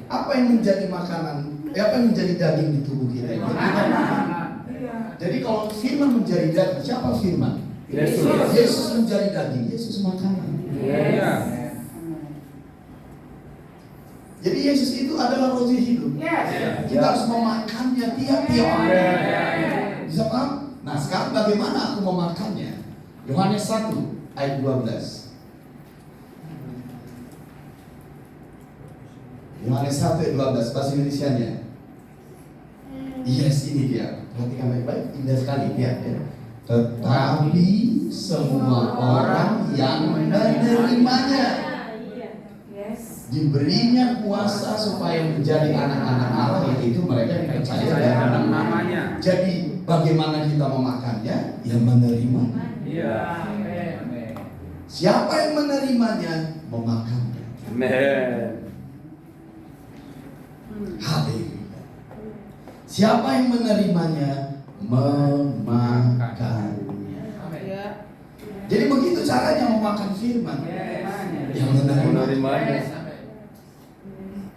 Apa yang menjadi makanan? Apa yang menjadi daging di tubuh kita? Jadi kalau firman menjadi daging, siapa firman? Yesus menjadi daging. Yesus makanan. Jadi Yesus itu adalah roti hidup. Kita harus memakannya tiap-tiap hari. Bisa paham? Nah, sekarang bagaimana aku memakannya? Yohanes 1 ayat 12. Yohanes 1 ayat 12, bahasa Indonesianya. Yes, ini dia. Perhatikan baik-baik, indah sekali dia. Ya. Tetapi semua orang yang menerimanya diberinya kuasa supaya menjadi anak-anak Allah, yaitu mereka yang percaya dalam namanya. Jadi bagaimana kita memakannya? Ya menerima. Siapa yang menerimanya? Memakannya. Haleluya. Siapa yang menerimanya? Memakannya. Jadi begitu caranya memakan firman. Yang menerimanya.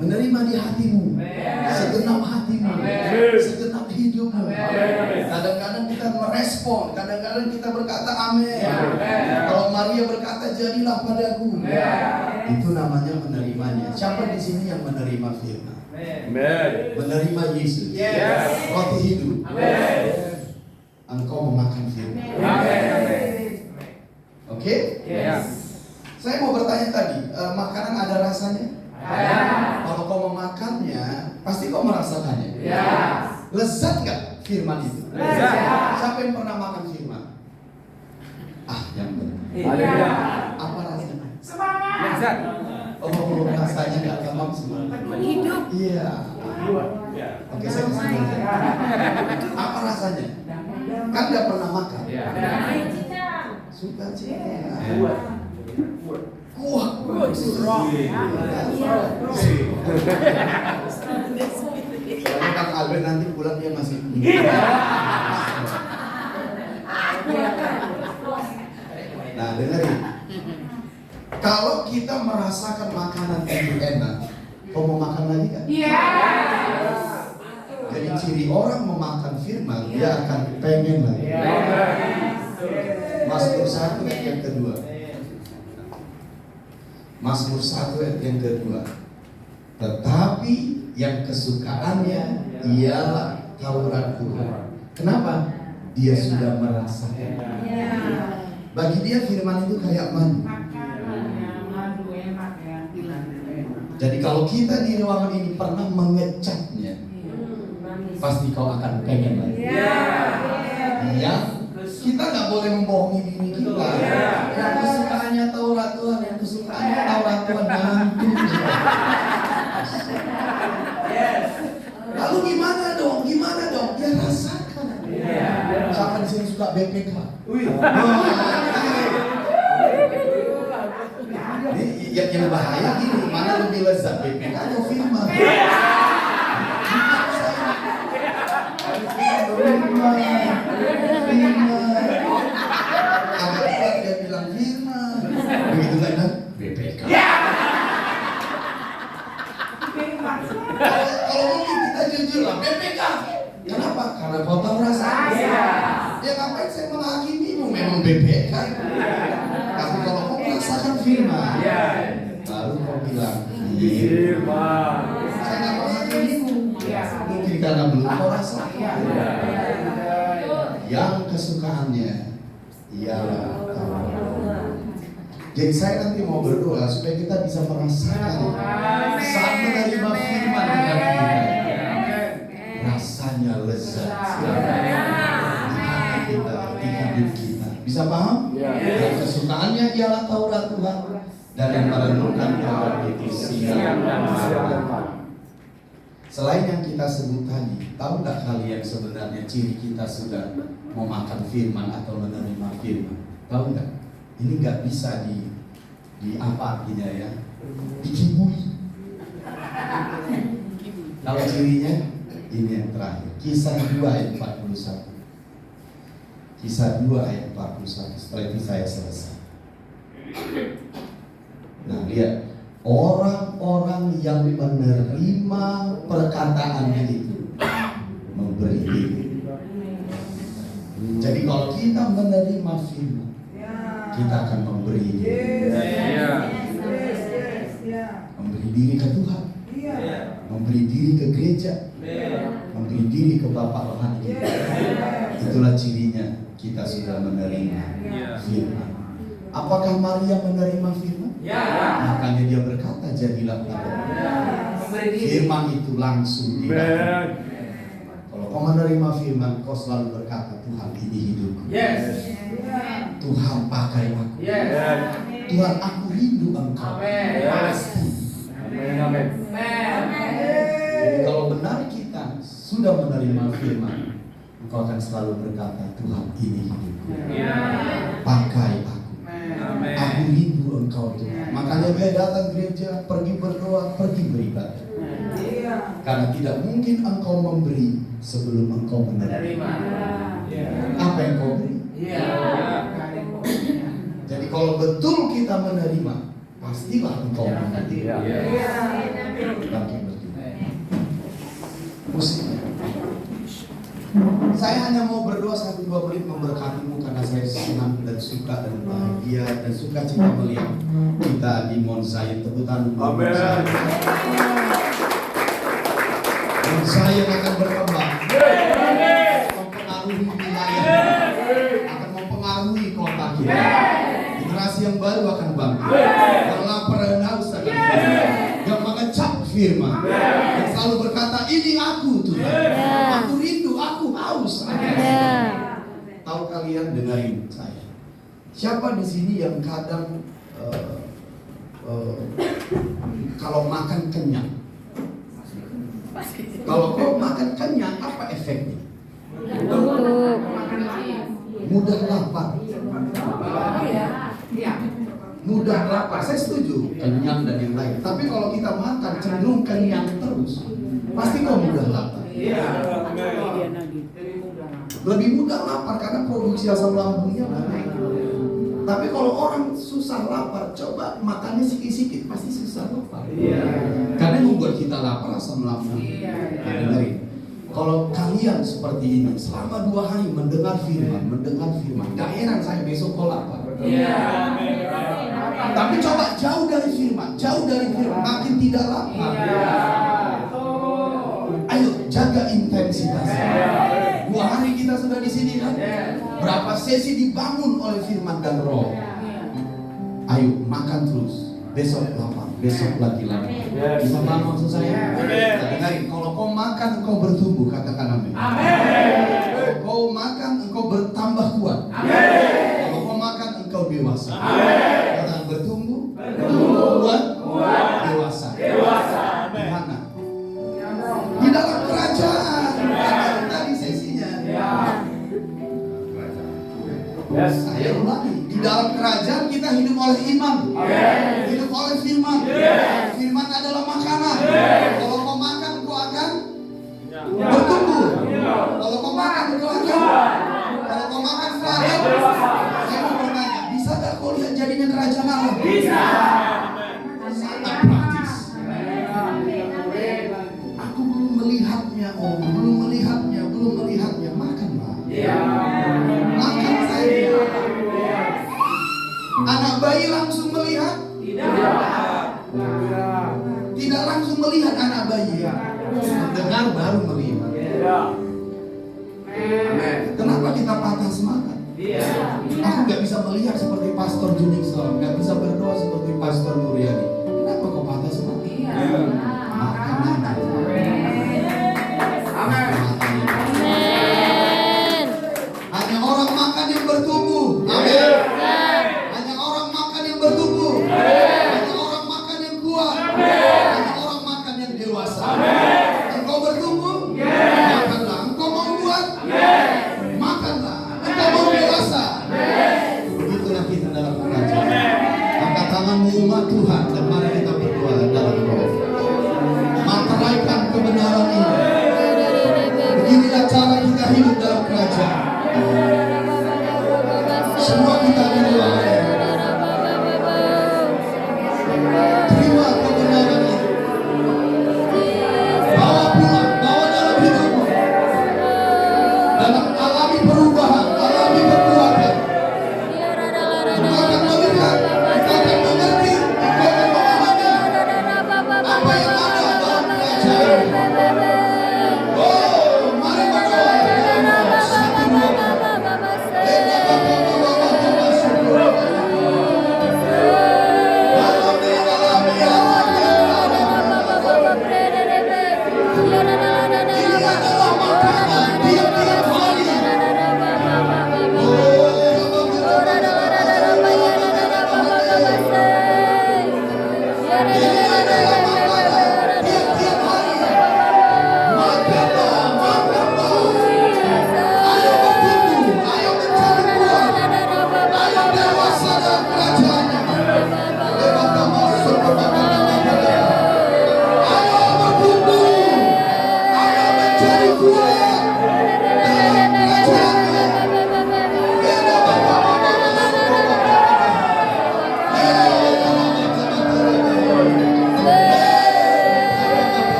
Menerima di hatimu, segenap hatimu, segenap hidupmu. Kadang-kadang kita merespon, kadang-kadang kita berkata amin. Kalau Maria berkata jadilah padaku, itu namanya menerimanya. Siapa di sini yang menerima firman? Menerima Yesus, roti hidup. Engkau memakan firman. Oke? Saya mau bertanya tadi, makanan ada rasanya? Kalau kau memakannya, pasti kau merasakannya. Lezat nggak firman itu? Siapa yang pernah makan firman? Yang benar. Apa rasanya? Semangat. Oh, rasanya nggak gampang semangat. Hidup. Iya. Oke, saya kasih tahu. Apa rasanya? Kan nggak pernah makan. Suka cita. Kuat. Soalnya Kang Albert nanti pulang dia masih. Nah, dengerin. Kalau kita merasakan makanan itu enak, kau mau makan lagi kan? Jadi ciri orang memakan firman, dia akan pengen lagi. Mazmur 1 ayat yang kedua. Mazmur 1 ayat yang kedua. Tetapi yang kesukaannya ialah Taurat Tuhan. Kenapa? Dia sudah merasakan. Bagi dia firman itu kayak madu. Jadi kalau kita di ruangan ini pernah mengecapnya, pasti kau akan pengen lagi. Ya, kita nggak boleh membohongi diri kita. Yang kesukaannya Taurat Tuhan, yang kesukaannya Taurat Tuhan ngantuk. Lalu gimana dong? Ya rasakan. Siapa di sini suka BPK? Ini yang bahaya gini, mana lebih lezat BPK atau firman? Agak dia bilang firman, begitu kan? BPK. Kalau mungkin kita jujur lah, BPK. Kenapa? Karena kau tahu rasanya. Ya ngapain saya menghakimimu? Memang BPK. Tapi kalau kau merasakan firman, baru kau bilang firman. Saya nggak menghakimimu. Mungkin karena belum kau rasakan. Yang kesukaannya ialah Taurat. Jadi saya nanti mau berdoa supaya kita bisa merasakan saat menerima firman di hati kita. Rasanya lezat sekali di hati kita, di hidup kita. Bisa paham? Yang kesukaannya ialah Taurat Tuhan, dan yang merenungkan Taurat itu siang dan malam. Selain yang kita sebut tadi, tahu nggak kalian sebenarnya ciri kita sudah memakan firman atau menerima firman? Tahu nggak? Ini nggak bisa di apa artinya ya? Dikibui. Kalau cirinya ini yang terakhir. Kisah 2 ayat 41. Kisah 2 ayat 41. Setelah itu saya selesai. Nah, lihat. Orang-orang yang menerima perkataannya itu memberi diri. Jadi kalau kita menerima firman, kita akan memberi diri. Memberi diri ke Tuhan, memberi diri ke gereja, memberi diri ke Bapak rohani kita. Itulah cirinya kita sudah menerima firman. Apakah Maria menerima firman? Makanya dia berkata, jadilah padamu. Firman itu langsung dilakukan. Kalau kau menerima firman, kau selalu berkata, Tuhan ini hidupku. Tuhan pakai aku. Tuhan aku rindu Engkau. Pasti. Jadi kalau benar kita sudah menerima firman, engkau akan selalu berkata, Tuhan ini hidupku. Pakai aku. Aku rindu Engkau Tuhan. Makanya dia datang gereja, pergi berdoa, pergi beribadah. Karena tidak mungkin engkau memberi sebelum engkau menerima. Apa yang kau beri? Jadi kalau betul kita menerima, pastilah engkau menerima. Bangkit berdiri. Musiknya. Saya hanya mau berdoa 1-2 menit memberkatimu karena saya senang dan suka dan bahagia dan suka cita melihat kita di Mount Zion. Tepuk tangan. Mount Zion akan berkembang, mempengaruhi wilayah, akan mempengaruhi kota kita. Generasi yang baru akan bangkit, yang lapar dan haus akan bangkit, yang mengecap firman, yang selalu berkata ini aku Tuhan, aku rindu, aku haus. Tahu kalian, dengarin saya. Siapa di sini yang kadang kalau makan kenyang? Kalau kau makan kenyang, apa efeknya? Mudah lapar. Mudah lapar, saya setuju, kenyang dan yang lain. Tapi kalau kita makan cenderung kenyang terus, pasti kau mudah lapar. Lebih mudah lapar karena produksi asam lambungnya naik. Tapi kalau orang susah lapar, coba makannya sikit-sikit, pasti susah lapar. Karena yang membuat kita lapar asam lambung. Dengerin. Kalau kalian seperti ini, selama 2 hari mendengar firman, gak heran saya besok kau lapar. Tapi coba jauh dari firman, makin tidak lapar. Ayo jaga intensitas. 2 hari kita sudah di sini kan? Berapa sesi dibangun oleh firman dan roh. Ayo makan terus. besok lapar, besok lagi lapar. Yes. Bisa paham maksud saya? Amen. Nah, dengarin, kalau kau makan engkau bertumbuh, katakan amin. Kalau kau makan engkau bertambah kuat. Kalau kau makan engkau dewasa. Katakan bertumbuh, kuat, dewasa. Di mana? Di dalam kerajaan. Katakan tadi sesinya. Yes. Saya ulangi, di dalam kerajaan kita hidup oleh iman, hidup oleh firman. Firman adalah makanan. Kalau kau makan, kau akan bertumbuh. Kalau kau makan, kau akan. Kalau kau makan, kau akan. Saya mau bertanya, bisa gak kau lihat jadinya kerajaan Allah? Bisa. Sangat praktis. Aku belum melihatnya, Om. Belum melihatnya. Makanlah. Makan saja. Anak bayi langsung melihat? Tidak langsung melihat anak bayi. Mendengar baru melihat. Kenapa kita patah semangat? Aku gak bisa melihat seperti Pastor Juningson, gak bisa berdoa seperti Pastor Nuryani. Kenapa kau patah semangat? Makan aja. Hanya orang makan yang bertumbuh. Amin. Hanya orang makan yang bertumbuh. Hanya orang makan yang kuat. Hanya orang makan yang dewasa. Engkau bertumbuh? Makanlah. Engkau mau kuat? Makanlah. Engkau mau dewasa? Begitulah kita dalam kerajaan. Angkat tanganmu umat Tuhan dan mari kita berdoa dalam roh. Materaikan kebenaran ini. Beginilah cara kita hidup dalam kerajaan. Semua kita berdoa. Terima kebenaran ini. Bawa pulang, bawa dalam hidupmu. Dalam alami perubahan, alami kekuatan. Engkau akan melihat, engkau akan mengerti, engkau akan memahami apa yang ada dalam kerajaan. Oh, mari berdoa. Satu dua.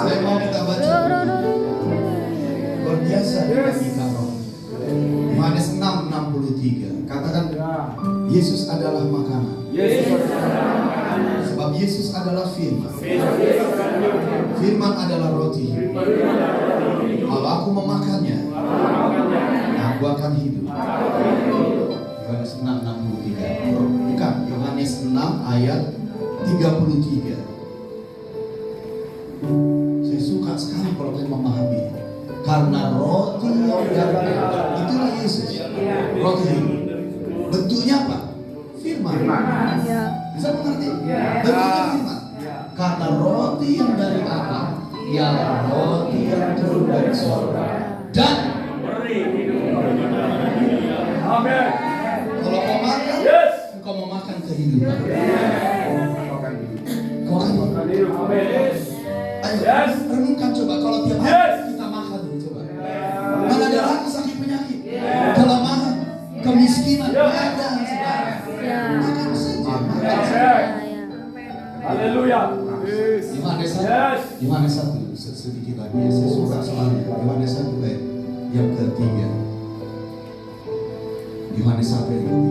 Saya mau kita baca luar biasa kita roh. Yohanes 6:63. Katakan Yesus adalah makanan. Sebab Yesus adalah firman. Firman adalah roti. aku memakannya, aku akan hidup. Yohanes 6:63. Bukan, Yohanes 6 ayat 33. Saya suka sekali kalau kita memahami. Karena roti yang dari Allah, itulah Yesus. Roti hidup. Bentuknya apa? Firman. Bisa mengerti? Bentuknya firman. Karena roti yang dari Allah ialah roti yang turun dari surga. Dan Amin. kalau kau makan, Yes. engkau mau makan kehidupan. Kau akan makan. Amin. Ayo, Yes. renungkan coba kalau tiap hari Yes. kita makan coba. Mana ada lagi sakit penyakit, kelemahan, kemiskinan, ada saudara. Makan saja, makan saja. Haleluya. Yohanes 1, Yes. Yohanes 1 sedikit lagi ya, saya suka soalnya. Yohanes 1 ayat yang ketiga. Yohanes 1 ayat ketiga.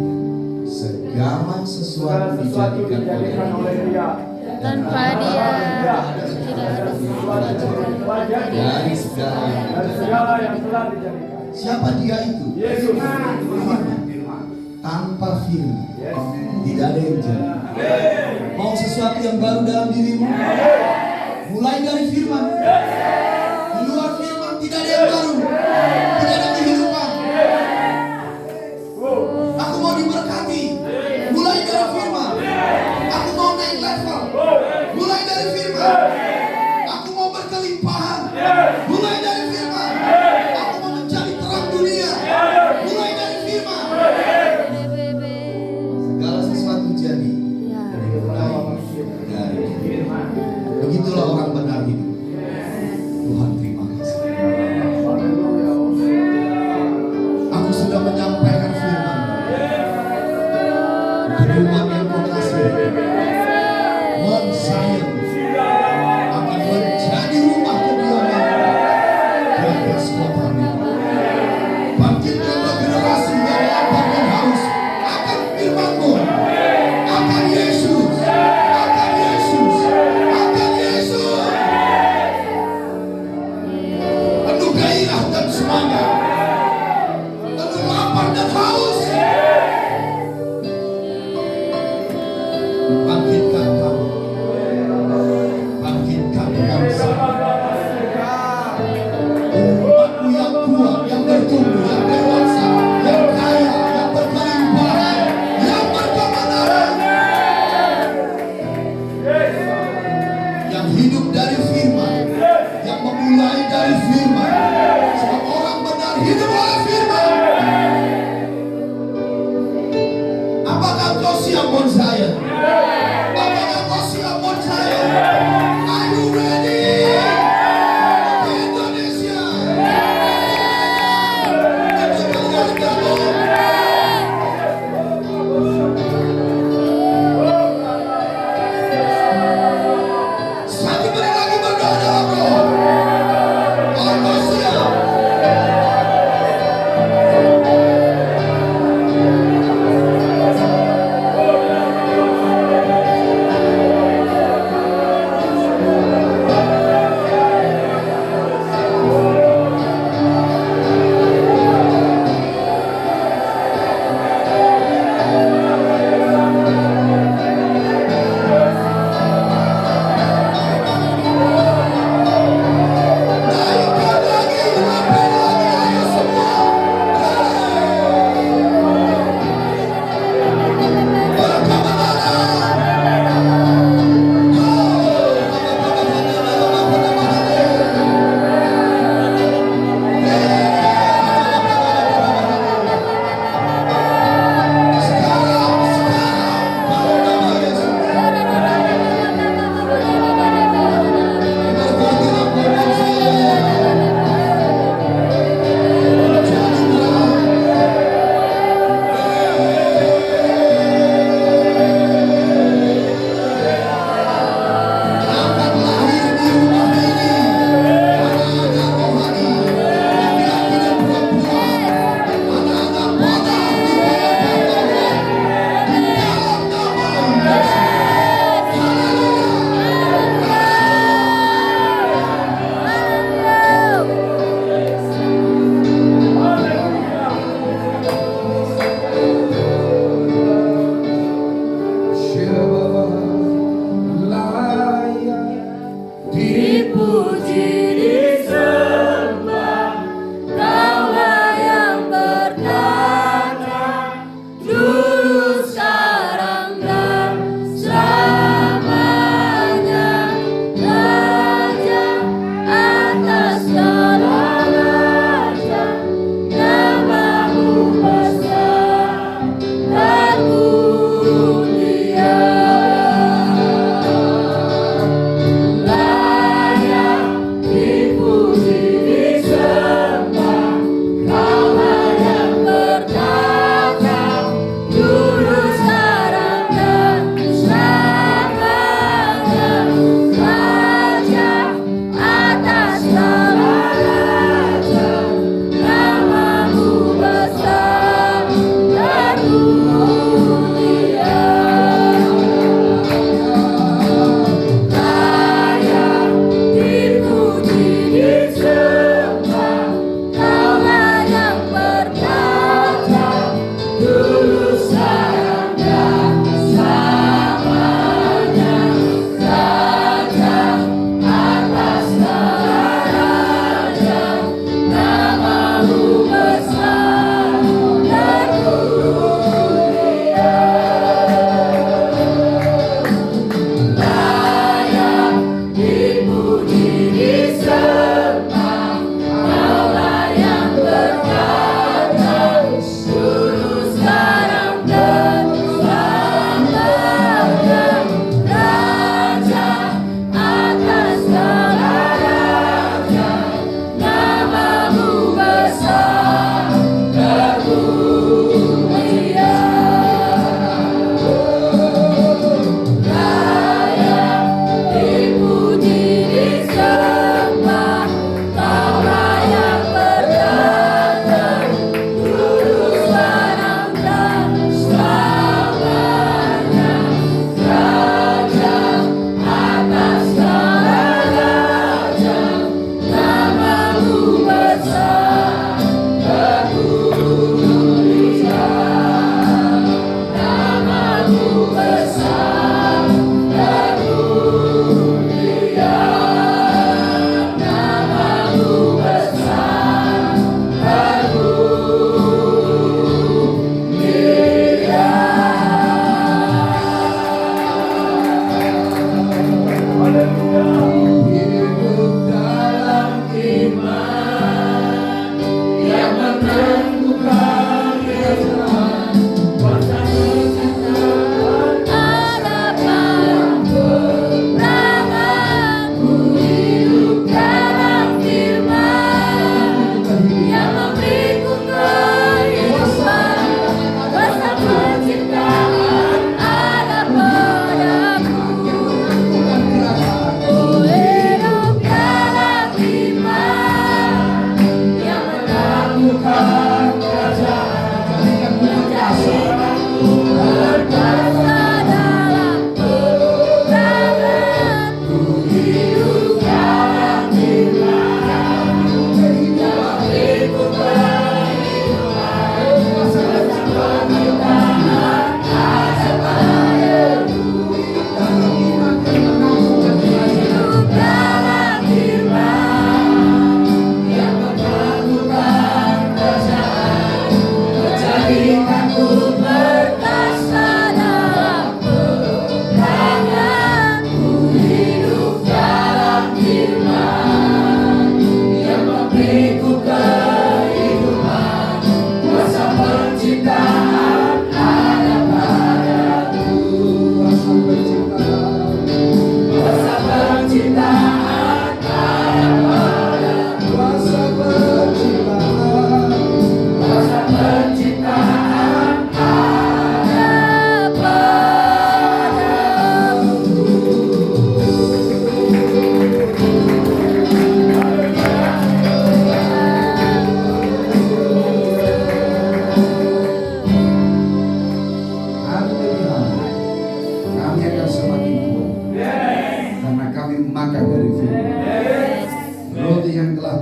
Segala sesuatu dijadikan oleh Dia. Tanpa Dia tidak ada dari segala yang telah dijadikan. Siapa Dia itu? Yesus. Tanpa firman Yes. tidak ada yang jadi. Mau sesuatu yang baru dalam dirimu? Mulai dari firman. Di luar firman tidak ada yang baru. Tidak ada kehidupan. Aku mau diberkati. Mulai dari firman. Aku mau naik level. Mulai dari firman. Aku mau berkelimpahan. Mulai dari firman. Aku mau menjadi terang dunia. Mulai dari firman. Segala sesuatu jadi dimulai dari firman. Begitulah orang benar hidup. Tuhan terima kasih. Aku sudah menyampaikan firman. Firman yang kau kasih. Mount Zion akan menjadi rumah kediaman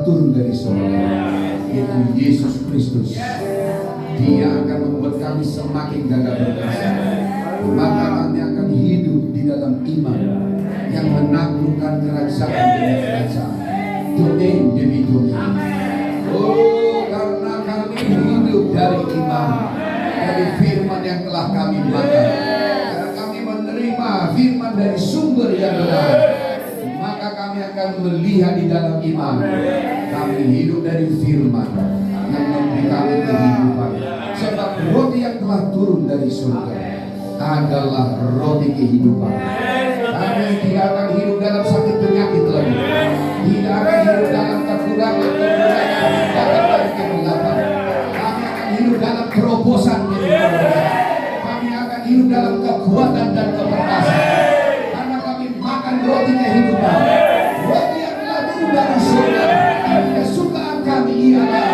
turun dari surga, itu Yesus Kristus. Dia akan membuat kami semakin gagah perkasa. Maka kami akan hidup di dalam iman yang menaklukkan kerajaan demi kerajaan, domain demi domain. Oh, karena kami hidup dari iman, dari firman yang telah kami makan. Karena kami menerima firman dari sumber yang benar, maka kami akan melihat di dalam iman. Kami hidup dari firman yang memberi kami kehidupan. Sebab roti yang telah turun dari surga adalah roti kehidupan. Kami tidak akan hidup dalam sakit penyakit lagi, tidak akan hidup dalam kekurangan dari kegelapan. Kami akan hidup dalam terobosan kehidupan. Kami akan hidup dalam kekuatan dan keperkasaan, karena kami makan roti kehidupan, roti yang telah turun dari surga. Kesukaan kami ialah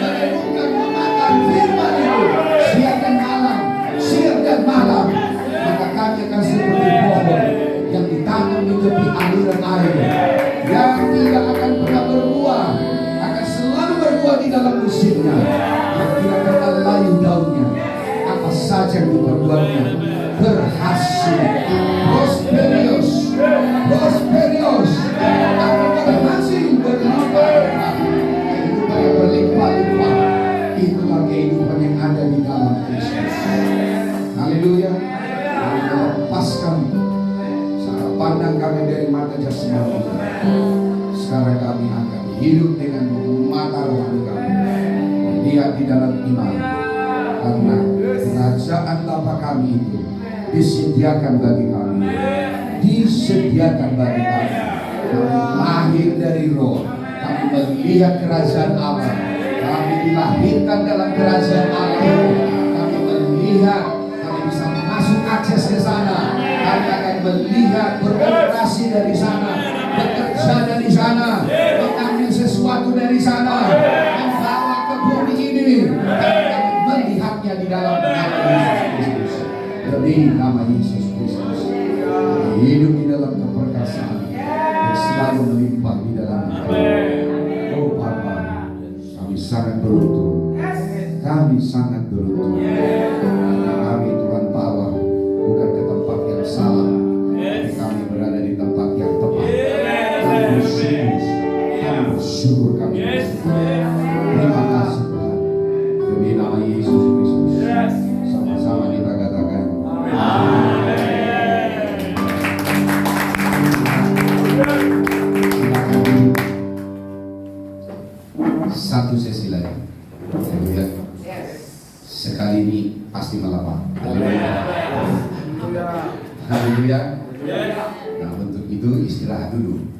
merenungkan, memakan firman itu siang dan malam, siang dan malam. Maka kami akan seperti pohon yang ditanam di tepi aliran air, yang tidak akan pernah berbuah, akan selalu berbuah di dalam musimnya, yang tidak akan layu daunnya. Apa saja yang diperbuatnya berhasil. Prosperius, prosperius, akan berhasil berlimpah-limpah. Kehidupan yang berlimpah-limpah, itulah kehidupan yang ada di dalam Kristus. Haleluya. Kami melepaskan cara pandang kami dari mata jasmani. Sekarang kami akan hidup dengan mata rohani kami, melihat di dalam iman. Karena kerajaan Bapa kami itu disediakan bagi kami, disediakan bagi kami. Kami lahir dari roh, kami melihat kerajaan Allah, kami dilahirkan dalam kerajaan Allah. Kami melihat, kami bisa masuk akses ke sana. Kami akan melihat, beroperasi dari sana, bekerja dari sana, mengambil sesuatu dari sana, membawa ke bumi ini. Kami melihatnya di dalam nama Yesus Kristus. Demi nama Yesus Kristus, kami hidup di dalam keperkasaan yang selalu melimpah di dalam kami. Oh Bapa, kami sangat beruntung. Kami sangat beruntung. Karena kami Tuhan bawa bukan ke tempat yang salah, tapi kami berada di tempat yang tepat. Kami bersyukur, kami bersyukur, kami bersyukur. Terima kasih Tuhan. Demi nama Yesus Kristus, sama-sama kita katakan amin. Silakan duduk. Satu sesi lagi. Haleluya. Sekali ini pasti melapang. Haleluya. Haleluya. Nah, untuk itu istirahat dulu.